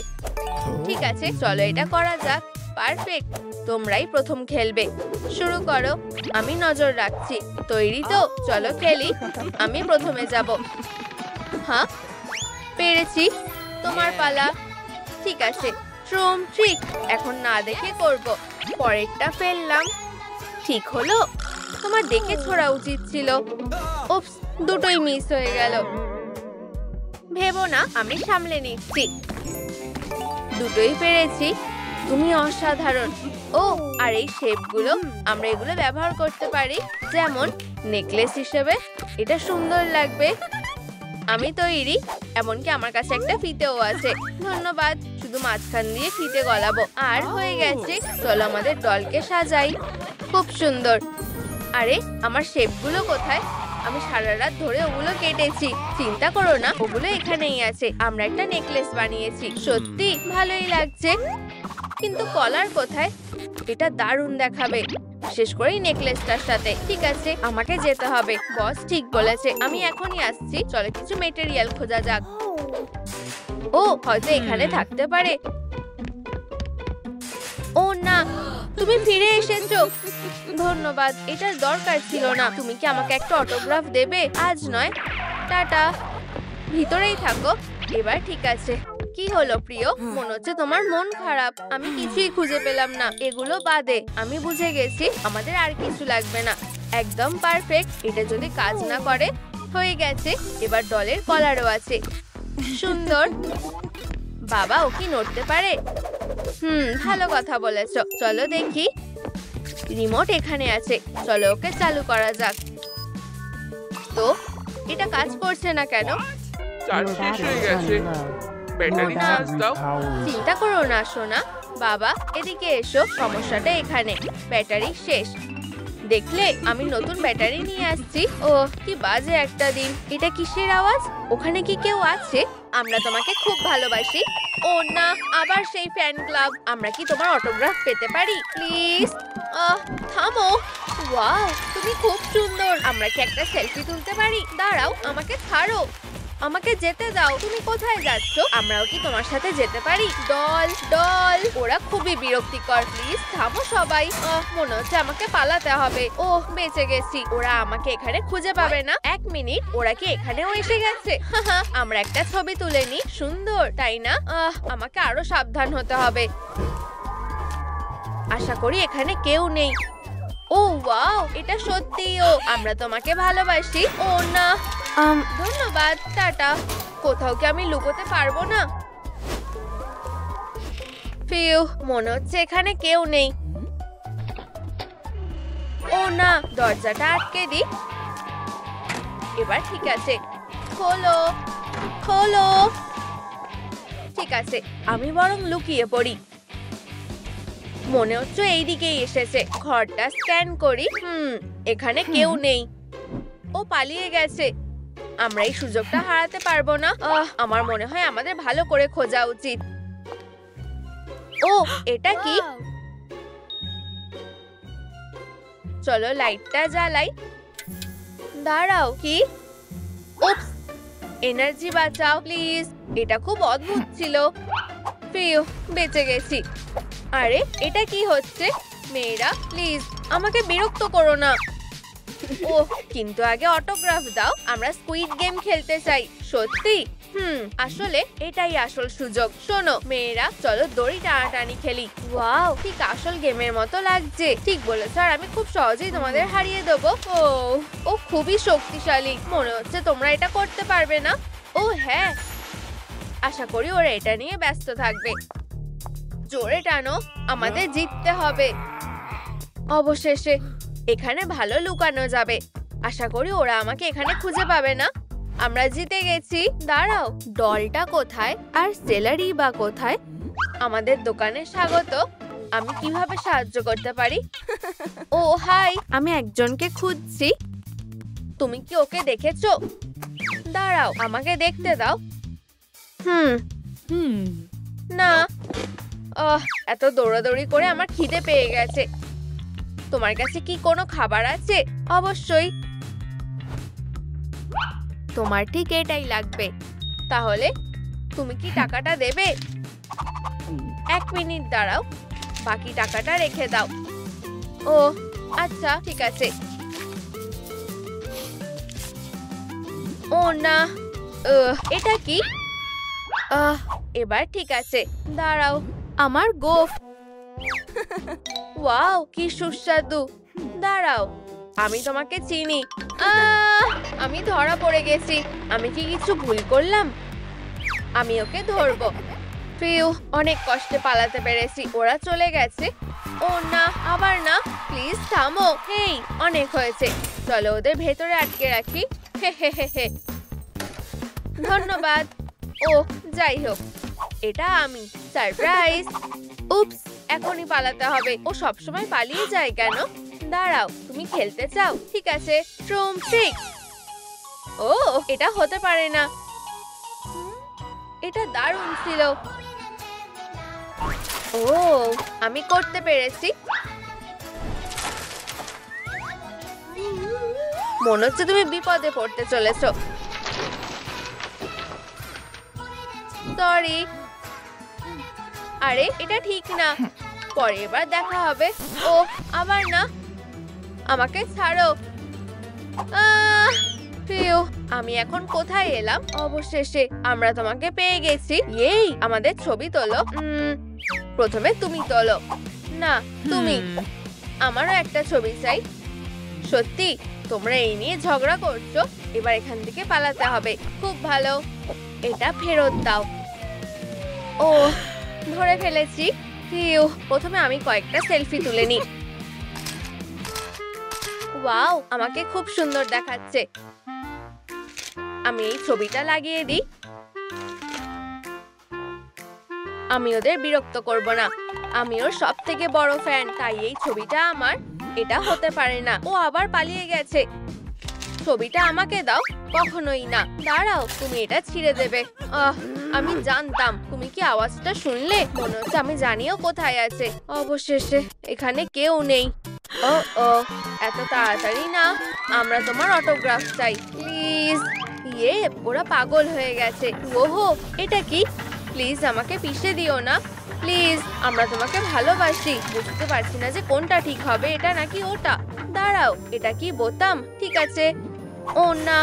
ঠিক আছে, চলো এটা করা যাক। পারফেক্ট। তোমরাই প্রথম খেলবে। শুরু করো। আমি নজর রাখছি। তৈরি তো? চলো খেলি। আমি প্রথমে যাব। হ্যাঁ, পেরেছি। তোমার পালা। ঠিক আছে। ট্রুম ট্রিক। এখন না দেখে করব। পরেরটা ফেললাম। ঠিক হলো? তোমার দেখে ছোড়া উচিত ছিল। উপস, দুটোই মিস হয়ে গেল। ভেবো না, আমি সামলে নিচ্ছি। দুটোই পেরেছি। তুমি অসাধারণ। ও, আর এই শেপগুলো আমরা এগুলো ব্যবহার করতে পারি, যেমন নেকলেস হিসেবে। এটা সুন্দর লাগবে। আমি তৈরি। এমনকি আমার কাছে একটা ফিতেও আছে। ধন্যবাদ। শুধু মাঝখান দিয়ে ফিতে গলাবো আর হয়ে গেছে। চলো আমাদের ডলকে সাজাই। খুব সুন্দর। আরে, আমার শেপগুলো কোথায়? আমি সারা রাত ধরে ওগুলো কেটেছি। চিন্তা করো না, ওগুলো এখানেই আছে। আমরা একটা নেকলেস বানিয়েছি। সত্যি ভালোই লাগছে। কিন্তু কলার কোথায়? এটা দারুণ দেখাবে, বিশেষ করে এই নেকলেসটার সাথে। ঠিক আছে, আমাকে যেতে হবে। বস ঠিক বলেছে, আমি এখনই আসছি। চলো কিছু মেটেরিয়াল খোঁজা যাক। ও, হয়তো এখানে থাকতে পারে। ও না, তুমি ফিরে এসেছো। ধন্যবাদ, এটার দরকার ছিল না। তুমি কি আমাকে একটা অটোগ্রাফ দেবে? আজ নয়। টাটা। ভিতরেই থাকো। এবার ঠিক আছে। কি হলো প্রিয়? মনে হচ্ছে তোমার মন খারাপ। আমি কিছুই খুঁজে পেলাম না। এগুলো বাদে আমি বুঝে গেছি আমাদের আর কিছু লাগবে না। একদম পারফেক্ট। এটা যদি কাজ না করে, হয়ে গেছে। এবার ডলের কলারও আছে। সুন্দর। বাবা, ও কি নড়তে পারে? ভালো কথা বলেছো। চলো দেখি। রিমোট এখানে আছে। চলো ওকে চালু করা যাক। তো এটা কাজ করছে না কেন? চার্জ শেষ হয়ে গেছে। ব্যাটারি চার্জ দাও। চিন্তা করো না সোনা। বাবা, এদিকে এসো। সমস্যাটা এখানে। ব্যাটারি শেষ। দেখলে, আমি নতুন ব্যাটারি নিয়ে আসছি। ও, কি বাজে একটা দিন। এটা কিসের আওয়াজ? ওখানে কি কেউ আছে? আমরা তোমাকে খুব ভালোবাসি। ও না, আবার সেই ফ্যান ক্লাব। আমরা কি তোমার অটোগ্রাফ পেতে পারি প্লিজ? থামো। ওয়াও, তুমি খুব সুন্দর। আমরা কি একটা সেলফি তুলতে পারি? দাঁড়াও, আমাকে ছাড়ো। আমাকে যেতে দাও। তুমি কোথায় যাচ্ছ? আমরাও কি তোমার সাথে যেতে পারি? Doll, doll. ওরা খুবই বিরক্তিকর। প্লিজ থামো সবাই। মনে হচ্ছে আমাকে পালাতে হবে। ওহ, বেঁচে গেছি। ওরা আমাকে এখানে খুঁজে পাবে না। এক মিনিট, ওরা কি এখানেও এসে গেছে? আমরা একটা ছবি তুলে নি। সুন্দর, তাই না? আমাকে আরো সাবধান হতে হবে। আশা করি এখানে কেউ নেই। ও ওয়াও, এটা সত্যিও। আমরা তোমাকে ভালোবাসি। ও না, ধন্যবাদ। টাটা। কোথাও কি আমি লুকোতে পারবো না? ফিউ, মনে হচ্ছে এখানে কেউ নেই। ও না, দরজাটা আটকে দি। এবার ঠিক আছে। খোলো, খোলো। ঠিক আছে, আমি বরং লুকিয়ে পড়ি। মনে হচ্ছে এইদিকেই এসেছে। ঘরটা স্ক্যান করি। এখানে কেউ নেই। ও পালিয়ে গেছে। আমরা এই সুযোগটা হারাতে পারবো না। আমার মনে হয় আমাদের ভালো করে খোঁজা উচিত। ও, এটা কি? চলো লাইটটা জ্বালাই। দাঁড়াও, কি? উপস, এনার্জি বাঁচাও প্লিজ। এটা খুব অদ্ভুত ছিল। ফিউ, বেঁচে গেছি। আরে, এটা কি হচ্ছে? মেয়েরা প্লিজ আমাকে বিরক্ত করো না। ও, কিন্তু আগে অটোগ্রাফ দাও। আমরা স্কুইড গেম খেলতে চাই। সত্যি? আসলে এটাই আসল সুযোগ। শোনো মেয়েরা, চলো দড়ি টানাটানি খেলি। ওয়াও, ঠিক আসল গেমের মতো লাগছে। ঠিক বলেছো, আর আমি খুব সহজেই তোমাদের হারিয়ে দেবো। ও খুবই শক্তিশালী। মনে হচ্ছে তোমরা এটা করতে পারবে না। ও হ্যাঁ, আশা করি ওরা এটা নিয়ে ব্যস্ত থাকবে। জোরে টানো, আমাদের জিততে হবে। অবশেষে এখানে ভালো লুকানো যাবে। আশা করি ওরা আমাকে এখানে খুঁজে পাবে না। আমরা জিতে গেছি। দাঁড়াও, ডলটা কোথায়? আর সেলারি বা কোথায়? আমাদের দোকানে স্বাগত। আমি কিভাবে সাহায্য করতে পারি? ও হাই, আমি একজনকে খুঁজছি। তুমি কি ওকে দেখেছো? দাঁড়াও, আমাকে দেখতে দাও। না। এত দৌড়াদৌড়ি করে আমার খিদে পেয়ে গেছে। তোমার কাছে কি কোনো খাবার আছে? অবশ্যই। তোমার ঠিক এটাই লাগবে। তাহলে তুমি কি টাকাটা দেবে? 1 মিনিট দাঁড়াও, বাকি টাকাটা রেখে দাও। ও আচ্ছা, ঠিক আছে। ও না, এটা কি? এবার ঠিক আছে। দাঁড়াও, আমার গোফ। ওয়াও, কি সুস্বাদু। দাঁড়াও, আমি তোমাকে চিনি। আমি ধরা পড়ে গেছি। আমি কি কিছু ভুল করলাম? আমি ওকে ধরবো। ফিউ, অনেক কষ্টে পালাতে পেরেছি। ওরা চলে গেছে। ও না, আবার না, প্লিজ থামো। হেই, অনেক হয়েছে, চলো ওদের ভেতরে আটকে রাখি। হে হে হে হে। ধন্যবাদ। ও যাই হোক, এটা আমি। সারপ্রাইজ। উপস, এখনই পালাতে হবে। ও সবসময় পালিয়ে যায় কেন? দাঁড়াও, তুমি খেলতে চাও? ঠিক আছে, ট্রুম ট্রিক। ও, এটা হতে পারে না। এটা দারুণ ছিল। ও, আমি করতে পেরেছি। মনে হচ্ছে তুমি বিপদে পড়তে চলেছো। সরি। আরে, এটা ঠিক না। পরে এবার দেখা হবে। ও, আবার না, আমাকে ছাড়ো। ফিউ, আমি এখন কোথায় এলাম? অবশেষে আমরা তোমাকে পেয়ে গেছি। এই, আমাদের ছবি তোলো। প্রথমে তুমি তোলো। না, তুমি। আমারও একটা ছবি চাই। সত্যি? তোমরা এই নিয়ে ঝগড়া করছো? এবার এখান থেকে পালাতে হবে। খুব ভালো, এটা ফেরত দাও। ও, ধরে ফেলেছি। ফিউ, প্রথমে আমি কয়েকটা সেলফি তুলে নিই। ওয়াও, আমাকে খুব সুন্দর দেখাচ্ছে। আমি এই ছবিটা লাগিয়ে দিই। আমি ওদের বিরক্ত করব না। আমি ওর সব থেকে বড় ফ্যান, তাই এই ছবিটা আমার। এটা হতে পারে না। ও আবার পালিয়ে গেছে। ছবিটা আমাকে দাও। কখনোই না। দাঁড়াও, তুমি এটা ছিঁড়ে দেবে। আমি জানতাম। তুমি কি আওয়াজটা শুনলে? মনে হচ্ছে আমি জানিও কোথায় আছে। অবশেষে এখানে কেউ নেই। ও ও, এত তাড়াতাড়ি না। আমরা তোমার অটোগ্রাফ চাই, প্লিজ। ইয়ে, ওরা পাগল হয়ে গেছে। ওহো, এটা কি? প্লিজ আমাকে পিষে দিও না, প্লিজ। আমরা তোমাকে ভালোবাসি। বুঝতে পারছি না যে কোনটা ঠিক হবে, এটা নাকি ওটা। দাঁড়াও, এটা কি বোতাম? ঠিক আছে। ও না,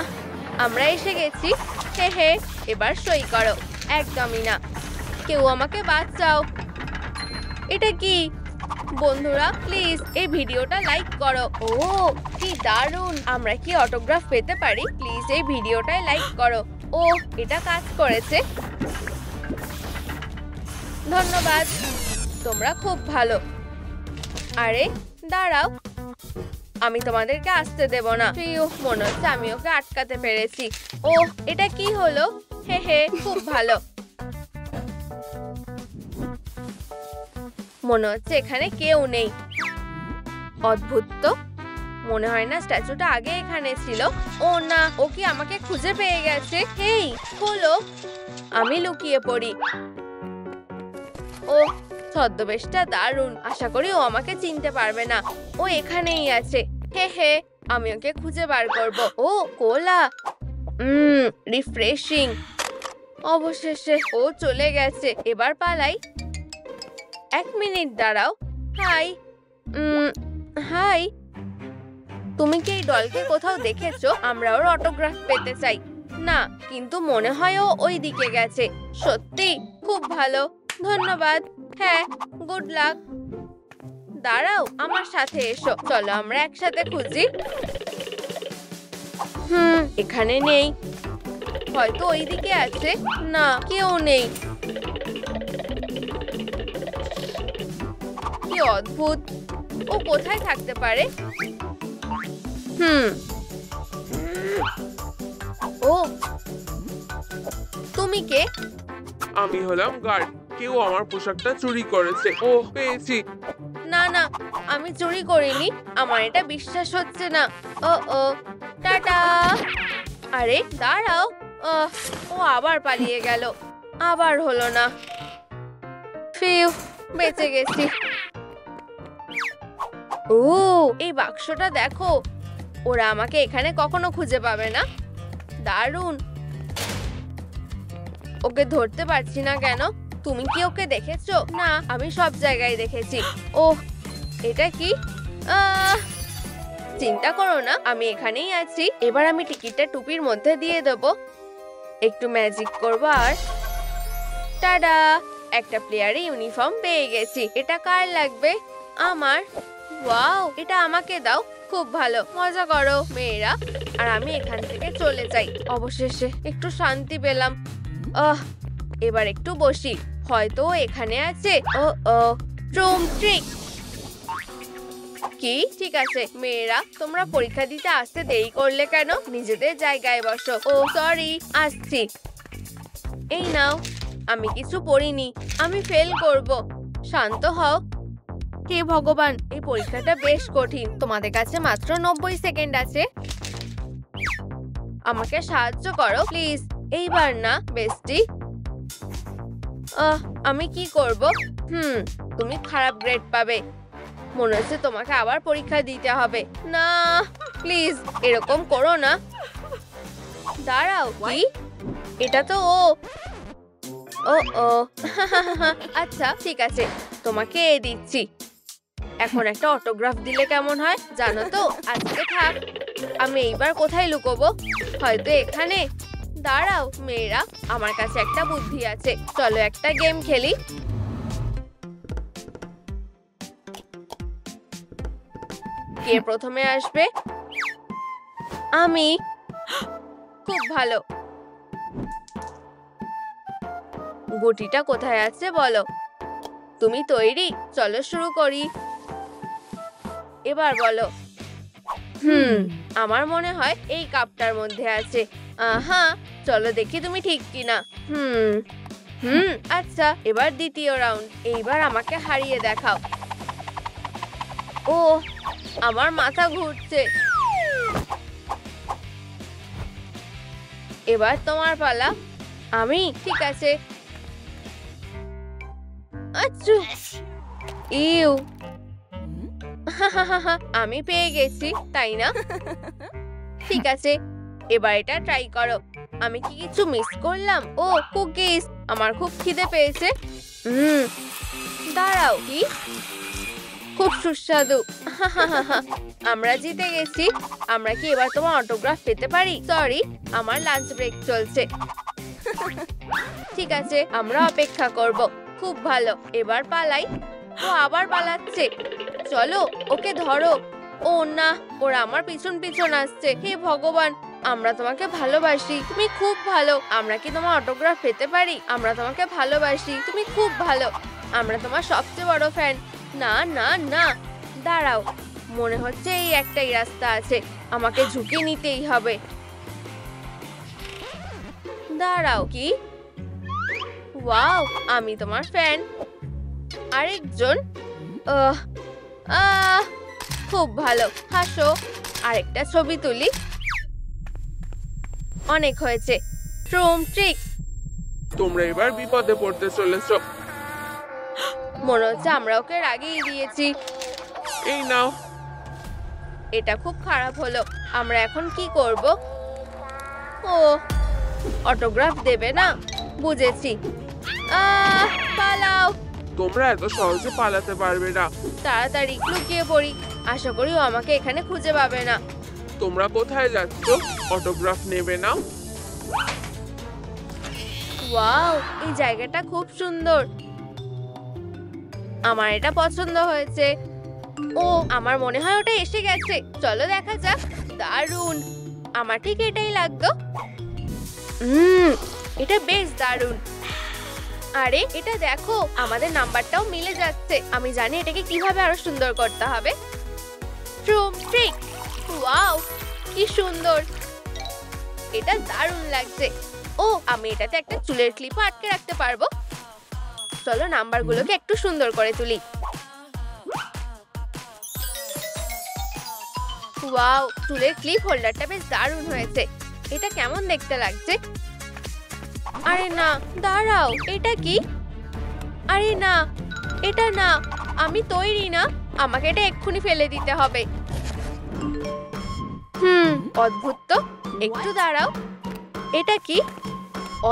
আমরা এসে গেছি। হে হে, এবার সই করো। একদমই না। কেউ আমাকে বাঁচাও। এটা কি? বন্ধুরা, প্লিজ এই ভিডিওটা লাইক করো। ও, কি দারুণ। আমরা কি অটোগ্রাফ পেতে পারি? প্লিজ এই ভিডিওটায় লাইক করো। ও, এটা কাজ করেছে। ধন্যবাদ, তোমরা খুব ভালো। আরে দাঁড়াও, আমি তোমাদেরকে আসতে দেব না। মনে হচ্ছে আমি ওকে আটকাতে পেরেছি। ও, এটা কি হলো? হে হে, খুব ভালো। মনে হচ্ছে এখানে কেউ নেই। অদ্ভুত তো, মনে হয় না স্ট্যাচুটা আগে এখানে ছিল। ও না, ও কি আমাকে খুঁজে পেয়ে গেছে? হেই, হলো, আমি লুকিয়ে পড়ি। ও, ছদ্মবেশটা দারুণ। আশা করি ও আমাকে চিনতে পারবে না। ও এখানেই আছে। হে হে, আমি ওকে খুঁজে বার করব। ও, কোলা। রিফ্রেশিং। অবশেষে ও চলে গেছে। এবার পালাই। 1 মিনিট দাঁড়াও। হাই। হাই। তুমি কি এই ডলকে কোথাও দেখেছো? আমরা ওর অটোগ্রাফ পেতে চাই। না, কিন্তু মনে হয় ও ওই দিকে গেছে। সত্যি? খুব ভালো, ধন্যবাদ। হ্যাঁ, গুড লাক। দাঁড়াও, আমার সাথে এসো। চলো আমরা একসাথে খুঁজি। এখানে নেই। হয়তো ওই দিকে আছে। না, কেউ নেই। কি অদ্ভুত। ও কোথায় থাকতে পারে? ও, তুমি কে? আমি হলাম গার্ড। কেউ আমার পোশাকটা চুরি করেছে। ও, পেয়েছি। না না, আমি চুরি করিনি। আমার এটা বিশ্বাস হচ্ছে না। ও ও, টাটা। আরে দাঁড়াও। ও আবার পালিয়ে গেল। আবার হলো না। ফিউ, বেঁচে গেছি। ও, এই বাক্সটা দেখো। ওরা আমাকে এখানে কখনো খুঁজে পাবে না। দারুণ। ওকে ধরতে পারছি না কেন? তুমি কি ওকে দেখেছো? না, আমি সব জায়গায় দেখেছি। ওহ, এটা কি? চিন্তা করো না, আমি এখানেই আছি। এবার আমি টিকিটটা টুপির মধ্যে দিয়ে দেবো। একটু ম্যাজিক করবো আর টাডা, একটা প্লেয়ারে ইউনিফর্ম পেয়ে গেছি। এটা কার লাগবে? আমার ওয়াও, এটা আমাকে দাও। খুব ভালো, মজা করো মেয়েরা। আর আমি এখান থেকে চলে যাই। অবশেষে একটু শান্তি পেলাম। এবার একটু বসি, হয়তো ও এখানে আছে। ও ও ট্রুম ট্রিক। কি? ঠিক আছে মেয়েরা, তোমরা পরীক্ষা দিতে আসতে দেরি করলে কেন? নিজেদের জায়গায় বসো। ও সরি, আসছি। এই নাও, আমি কিছু পড়িনি, আমি ফেল করব। শান্ত হও। হে ভগবান, এই পরীক্ষাটা বেশ কঠিন। তোমাদের কাছে মাত্র 90 সেকেন্ড আছে। আমাকে সাহায্য করো প্লিজ। এইবার না বেস্টি। আমি কি করব? তুমি খারাপ গ্রেড পাবে। মনে হচ্ছে তোমাকে আবার পরীক্ষা দিতে হবে। না প্লিজ, এরকম করো না। দাঁড়াও, কি? এটা তো ও। ও ও আচ্ছা ঠিক আছে, তোমাকে দিচ্ছি। এখন একটা অটোগ্রাফ দিলে কেমন হয় জানো তো? আজকে থাক। আমি এইবার কোথায় লুকোবো? হয়তো এখানে। দাঁড়াও মেয়েরা, আমার কাছে একটা বুদ্ধি আছে। চলো একটা গেম খেলি। কে প্রথমে আসবে? আমি। খুব ভালো। গুটিটা কোথায় আছে বলো? তুমি তৈরি? চলো শুরু করি। এবার বলো। আমার মনে হয় এই কাপটার মধ্যে আছে। হ্যাঁ, চলো দেখি তুমি ঠিক কিনা। আচ্ছা, এবার দ্বিতীয় রাউন্ড। এইবার আমাকে হারিয়ে দেখাও। ও, আমার মাথা ঘুরছে। এবার তোমার পালা। আমি। ঠিক আছে। আচ্ছা, ইউ। আমি পেয়ে গেছি, তাই না? ঠিক আছে, এবার এটা ট্রাই করো। আমি কি কিছু মিস করলাম? ও, কুকিজ। আমার খুব খিদে পেয়েছে। দাঁড়াও, কি? খুব সুস্বাদু। আমরা জিতে গেছি। আমরা কি এবার তোমার অটোগ্রাফ পেতে পারি? সরি, আমার লাঞ্চ ব্রেক চলছে। ঠিক আছে, আমরা অপেক্ষা করব। খুব ভালো, এবার পালাই। ও আবার পালাচ্ছে। চলো ওকে ধরো। ও না, ওরা আমার পিছন পিছন আসছে। হে ভগবান, আমরা তোমাকে ভালোবাসি, তুমি খুব ভালো। আমরা কি তোমার অটোগ্রাফ পেতে পারি? আমরা তোমাকে ভালোবাসি, তুমি খুব ভালো। আমরা তোমার সবচেয়ে বড় ফ্যান। না না না, দাঁড়াও, মনে হচ্ছে এই একটাই রাস্তা আছে। আমাকে ঝুঁকি নিতেই হবে। দাঁড়াও, কি? ওয়াও, আমি তোমার ফ্যান। আরেকজন। খুব ভালো, হাসো। আরেকটা ছবি তুলি। অনেক হয়েছে। ট্রুম ট্রিক। তোমরা এবার বিপদে পড়তে চলেছো। মনে হচ্ছে আমরা ওকে রাগিয়ে দিয়েছি। এই নাও। এটা খুব খারাপ হলো। আমরা এখন কি করব? ও, অটোগ্রাফ দেবে না? বুঝেছি। পালাও। তোমরা এত সহজে পালাতে পারবে না। তাড়াতাড়ি লুকিয়ে পড়ি। আশা করি ও আমাকে এখানে খুঁজে পাবে না। তোমরা কোথায় যাচ্ছ? অটোগ্রাফ নেবে না? ওয়াও, এই জায়গাটা খুব সুন্দর। আমার এটা পছন্দ হয়েছে। ও, আমার মনে হয় ওটা এসে গেছে। চলো দেখা যাক। দারুণ, আমার ঠিক এটাই লাগতো। এটা বেশ দারুণ। আরে এটা দেখো, আমাদের নাম্বারটাও মিলে যাচ্ছে। আমি জানি এটাকে কিভাবে আরো সুন্দর করতে হবে। ট্রুম ট্রিক। ওয়াও, কি সুন্দর। এটা দারুণ লাগছে। ও, আমি এটাতে একটা চুলের ক্লিপ আটকে রাখতে পারবো। চলো নাম্বারগুলোকে একটু সুন্দর করে তুলি। ওয়াও, চুলের ক্লিপ হোল্ডারটা বেশ দারুণ হয়েছে। এটা কেমন দেখতে লাগছে? আরে না, দাঁড়াও, এটা কি? আরে না, এটা না, আমি তৈরি না। আমাকে এটা এক্ষুনি ফেলে দিতে হবে। অদ্ভুত তো। একটু দাঁড়াও, এটা কি?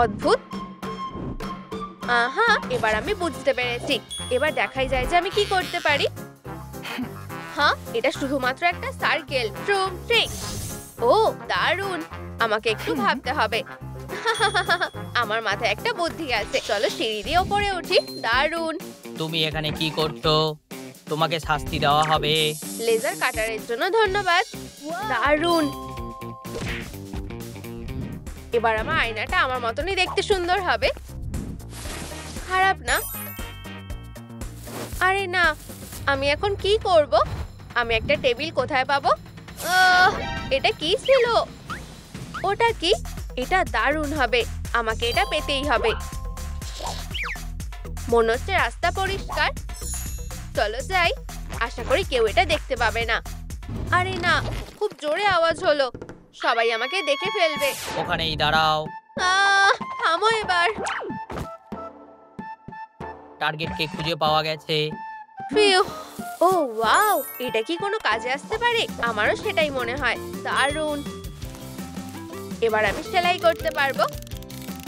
অদ্ভুত। এবার আমি বুঝতে পেরেছি। এবার দেখাই যায় যে আমি কি করতে পারি। হ্যাঁ, এটা শুধুমাত্র একটা সার্কেল। ট্রুম ট্রিক। ও দারুণ, আমাকে একটু ভাবতে হবে। আমার মাথায় একটা বুদ্ধি আছে। চলো সিঁড়ি দিয়ে ওপরে উঠি। দারুণ। তুমি এখানে কি করছো? তোমাকে শাস্তি দেওয়া হবে। লেজার কাটারের জন্য ধন্যবাদ। দারুণ। এবার আমার আয়নাটা আমার মতনই দেখতে সুন্দর হবে। খারাপ না। আরে না, আমি এখন কি করব? আমি একটা টেবিল কোথায় পাবো? এটা কি ছিল? ওটা কি? এটা দারুণ হবে। আমাকে এটা পেতেই হবে। মনে হচ্ছে রাস্তা পরিষ্কার। চলো যাই। আশা করি কেউ এটা দেখতে পাবে না। আরে না, খুব জোরে আওয়াজ হলো। সবাই আমাকে দেখে ফেলবে। ওখানেই দাঁড়াও। থামো এবার। টার্গেটকে খুঁজে পাওয়া গেছে। ফিউ। ও ওয়াও, এটা কি কোনো কাজে আসতে পারে? আমারও সেটাই মনে হয়। দারুণ। এবার আমি সেলাই করতে পারবো।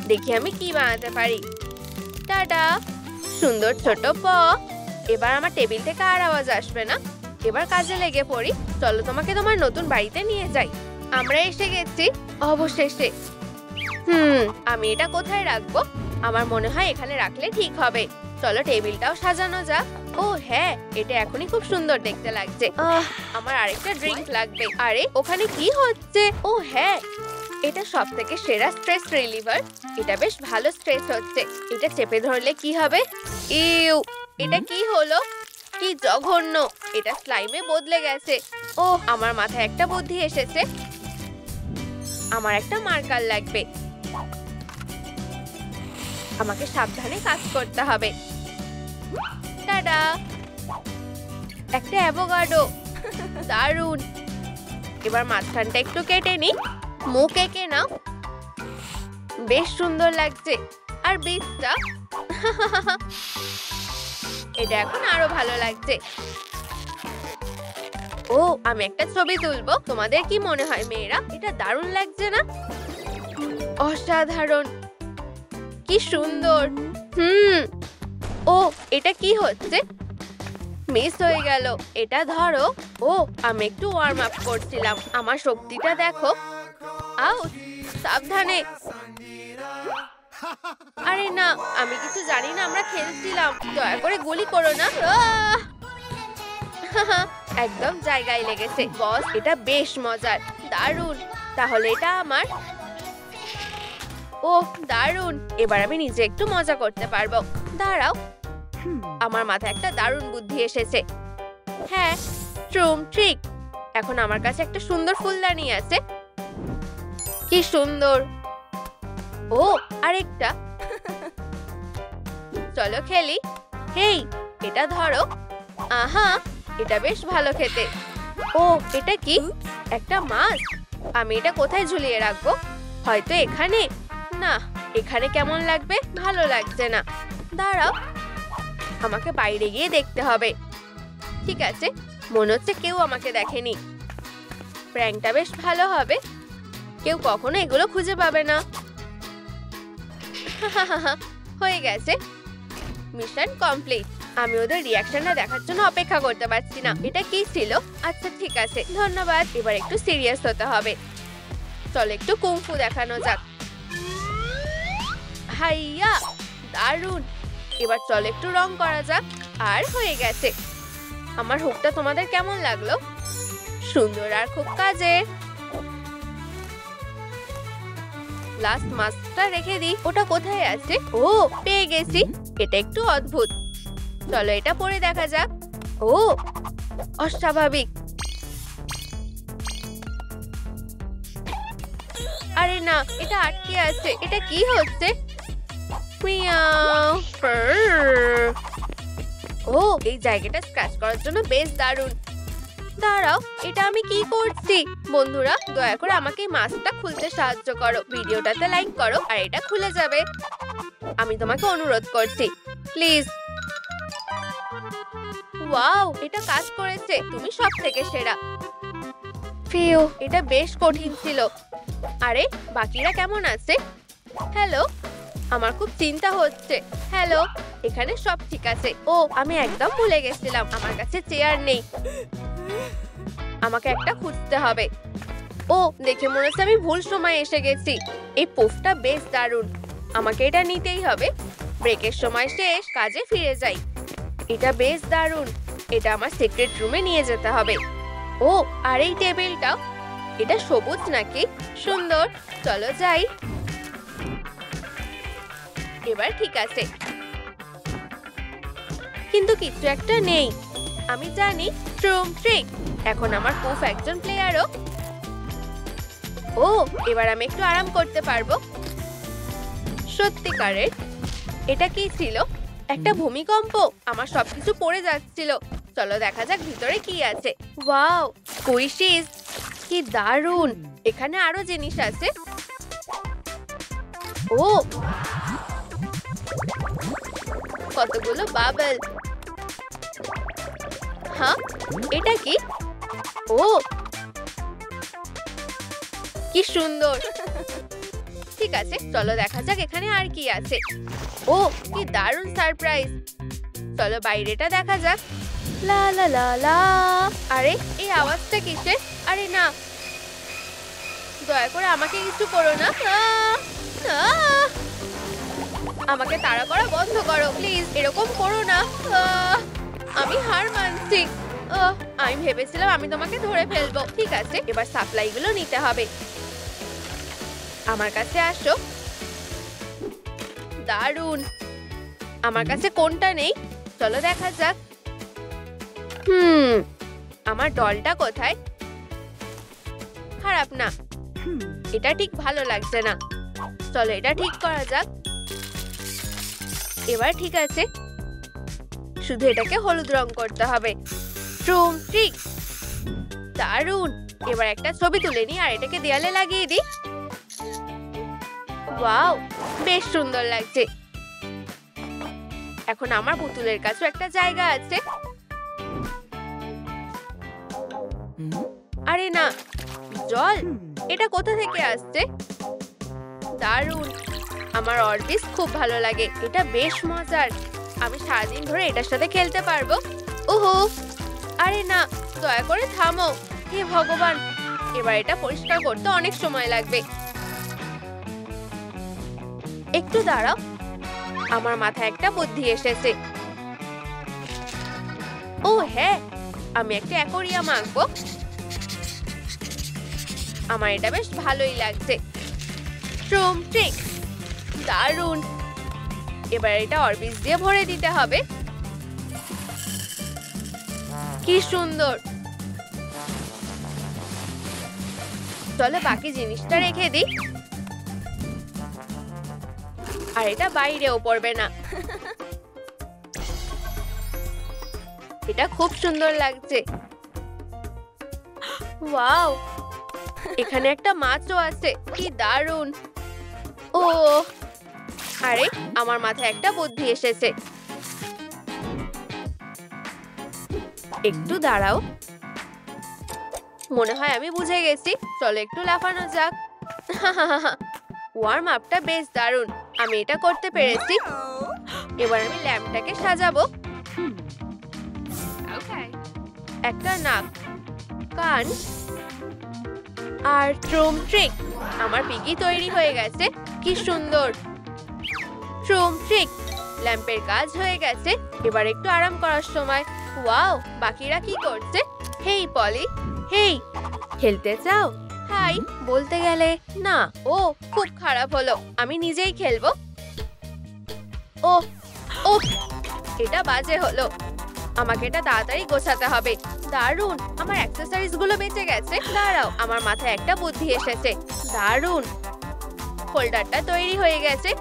দেখি আমি কি বানাতে পারি। টাটা। সুন্দর ছোট প। এবার আমার টেবিল থেকে আর আওয়াজ আসবে না। এবার কাজে লেগে পড়ি। চলো তোমাকে তোমার নতুন বাড়িতে নিয়ে যাই। আমরা এসে গেছি অবশেষে। আমি এটা কোথায় রাখবো? আমার মনে হয় এখানে রাখলে ঠিক হবে। চলো টেবিলটাও সাজানো যাক। ও হ্যাঁ, এটা এখনই খুব সুন্দর দেখতে লাগছে। আমার আরেকটা ড্রিঙ্ক লাগবে। আরে ওখানে কি হচ্ছে? ও হ্যাঁ, এটা সবথেকে সেরা স্ট্রেস রিলিভার। এটা বেশ ভালো স্ট্রেস হচ্ছে। এটা চেপে ধরলে কি হবে? ইউ, এটা কি হলো? কি জঘন্য। এটা স্লাইমে বদলে গেছে। ও, আমার মাথায় একটা বুদ্ধি এসেছে। আমার একটা মার্কার লাগবে। আমাকে সাবধানে কাজ করতে হবে। টাটা। একটা অ্যাভোকাডো। দারুণ। এবার মাঝখানটা একটু কেটে নি। মুখ এঁকে নাও। বেশ সুন্দর লাগছে। আর বীজটা এটা এখন আরো ভালো লাগছে। ও, আমি একটা ছবি তুলবো। তোমাদের কি মনে হয় মেয়েরা? এটা দারুণ লাগছে না? অসাধারণ। কি সুন্দর। ও, এটা কি হচ্ছে? মিস হয়ে গেল। এটা ধরো। ও, আমি একটু ওয়ার্ম আপ করছিলাম। আমার শক্তিটা দেখো। আউট। সাবধানে। আরে না, আমি কিছু জানি না। আমরা খেলছিলাম। দয়া করে গুলি করো না। একদম জায়গায় লেগেছে। বস, এটা বেশ মজার। দারুণ। তাহলে এটা আমার। ও দারুণ। এবার আমি নিজে একটু মজা করতে পারবো। দাঁড়াও, আমার মাথায় একটা দারুণ বুদ্ধি এসেছে। হ্যাঁ, ট্রুম ট্রিক। এখন আমার কাছে একটা সুন্দর ফুলদানি আছে। কি সুন্দর। ও, আরেকটা। চলো খেলি। হেই, এটা ধরো। আহা, এটা বেশ ভালো খেতে। ও, এটা কি? একটা মাছ। আমি এটা কোথায় ঝুলিয়ে রাখবো? হয়তো এখানে। না, এখানে কেমন লাগবে? ভালো লাগছে না। দাঁড়াও, আমাকে বাইরে গিয়ে দেখতে হবে। ঠিক আছে, মনে হচ্ছে কেউ আমাকে দেখেনি। প্র্যাঙ্কটা বেশ ভালো হবে। কেউ কখনো এগুলো খুঁজে পাবে না। হয়ে গেছে। Mission complete. আমি ওদের রিয়াকশনটা দেখার জন্য অপেক্ষা করতে পারছি না। এটা কি ছিল? আচ্ছা ঠিক আছে, ধন্যবাদ। এবার একটু সিরিয়াস হতে হবে। চলো একটু কুংফু দেখানো যাক। হাইয়া, দারুণ। এবার চলো একটু রং করা যাক। আর হয়ে গেছে। আমার হুকটা তোমাদের কেমন লাগলো? সুন্দর আর খুব কাজে। লাস্ট মাস্কটা রেখে দিই। ওটা কোথায় আছে? ও, পেয়ে গেছি। এটা একটু অদ্ভুত। চলো এটা পরে দেখা যাক। ও, অস্বাভাবিক। আরে না, এটা আটকে আছে। এটা কি হচ্ছে? ও, এই জায়গাটা স্ক্র্যাচ করার জন্য বেশ দারুণ। দাঁড়াও, এটা আমি কি করছি? বন্ধুরা, দয়া করে আমাকে এই মাস্কটা খুলতে সাহায্য করো। ভিডিওটাতে লাইক করো আর এটা খুলে যাবে। আমি তোমাকে অনুরোধ করছি, প্লিজ। ওয়াও, এটা কাজ করেছে। তুমি সব থেকে সেরা। ফিউ, এটা বেশ কঠিন ছিল। আরে বাকিরা কেমন আছে? হ্যালো, আমার খুব চিন্তা হচ্ছে। হ্যালো, এখানে সব ঠিক আছে। ও, আমি একদম ভুলে গেছিলাম, আমার কাছে চেয়ার নেই। আমাকে একটা খুঁজতে হবে। ও, দেখে মনে হচ্ছে আমি ভুল সময় এসে গেছি। এই পুফটা বেশ দারুণ। আমাকে এটা নিতেই হবে। ব্রেকের সময় শেষ, কাজে ফিরে যাই। এটা বেশ দারুণ। এটা আমার সিক্রেট রুমে নিয়ে যেতে হবে। ও, আর এই টেবিলটা, এটা সবুজ নাকি? সুন্দর, চলো যাই। এবার ঠিক আছে, কিন্তু কিছু একটা নেই। আমি জানি ট্রুম ট্রিক। এখন আমার কুফ একজন প্লেয়ারও। ও, এবার আমি একটু আরাম করতে পারবো। সত্যিকারের, এটা কি ছিল? একটা ভূমিকম্প। আমার সবকিছু পড়ে যাচ্ছিল। চলো দেখা যাক ভিতরে কি আছে। ওয়াও, স্কুইশিস, কি দারুণ! এখানে আরো জিনিস আছে। ও, কতগুলো বাবল। হ্যাঁ, এটা কি? ও, কি সুন্দর। ঠিক আছে, চলো দেখা যাক এখানে আর কি আছে। ও, কি দারুণ সারপ্রাইজ। চলো বাইরেটা দেখা যাক। লা লা লা লা। আরে, এই আওয়াজটা কিসের? আরে না, দয়া করে আমাকে কিছু করো না। আমাকে তাড়া করা বন্ধ করো প্লিজ, এরকম করো না। আমি হার মানছি। আমি ভেবেছিলাম আমি তোমাকে ধরে ফেলবো। ঠিক আছে, এবার সাপ্লাইগুলো নিতে হবে। আমার কাছে আসো। দারুণ। আমার কাছে কোনটা নেই? চলো দেখা যাক। আমার ডলটা কোথায়? খারাপ না, এটা ঠিক ভালো লাগছে না। চলো এটা ঠিক করা যাক। এবার ঠিক আছে, শুধু এটাকে হলুদ রং করতে হবে। ট্রুম ট্রিক, দারুণ। এবার একটা ছবি তুলে নিই আর এটাকে দেয়ালে লাগিয়ে দিই। ওয়াও, বেশ সুন্দর লাগছে। এখন আমার পুতুলের কাছে একটা জায়গা আছে। আরে না, জল, এটা কোথা থেকে আসছে? দারুণ। আমার অরবিস খুব ভালো লাগে। এটা বেশ মজার। আমি সারাদিন ধরে এটার সাথে খেলতে পারবো। ওহো, আরে না, দয়া করে থামো। হে ভগবান, এবার এটা পরিষ্কার করতে অনেক সময় লাগবে। একটু দাঁড়াও, আমার মাথায় একটা বুদ্ধি এসেছে। ও হ্যাঁ, আমি একটা অ্যাকোরিয়াম আঁকবো। আমার এটা বেশ ভালোই লাগছে। ট্রুম ট্রিক, দারুণ। এবার এটা অরবিস দিয়ে ভরে দিতে হবে। কি সুন্দর। চলো বাকি জিনিসটা রেখে দিই। আর এটা বাইরেও পড়বে না। এটা খুব সুন্দর লাগছে। ওয়াও, এখানে একটা মাছও আছে। কি দারুণ। ও, আরে আমার মাথায় একটা বুদ্ধি এসেছে। একটু দাঁড়াও, মনে হয় আমি বুঝে গেছি। চলো একটু লাফানো যাক। ওয়ার্ম আপটা বেশ দারুণ। আমি এটা করতে পেরেছি। এবার আমি ল্যাম্পটাকে সাজাবো। একটা নাক, কান আর ট্রুম ট্রিক। আমার পিগি তৈরি হয়ে গেছে। কি সুন্দর। ট্রুম ট্রিক, ল্যাম্পের কাজ হয়ে গেছে। এবার একটু আরাম করার সময়। ওয়াও, বাকিরা কি করছে? হেই পলি, হেই, খেলতে চাও? হাই বলতে গেলে না। ও, খুব খারাপ হলো। আমি নিজেই খেলবো। ও ও, এটা বাজে হলো। আমাকে এটা তাড়াতাড়ি গোছাতে হবে। দারুণ, আমার অ্যাক্সেসরিজ গুলো বেঁচে গেছে। দাঁড়াও, আমার মাথায় একটা বুদ্ধি এসেছে। দারুণ, হোল্ডারটা তৈরি হয়ে গেছে।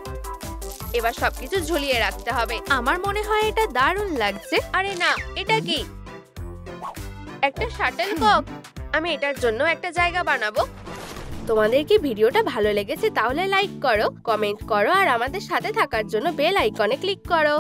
এবার সবকিছু ঝুলিয়ে রাখতে হবে। আমার মনে হয় এটা দারুণ লাগছে। আরে না, এটা কি? একটা শাটল কক। আমি এটার জন্য একটা জায়গা বানাবো। তোমাদের কি ভিডিওটা ভালো লেগেছে? তাহলে লাইক করো, কমেন্ট করো আর আমাদের সাথে থাকার জন্য বেল আইকনে ক্লিক করো।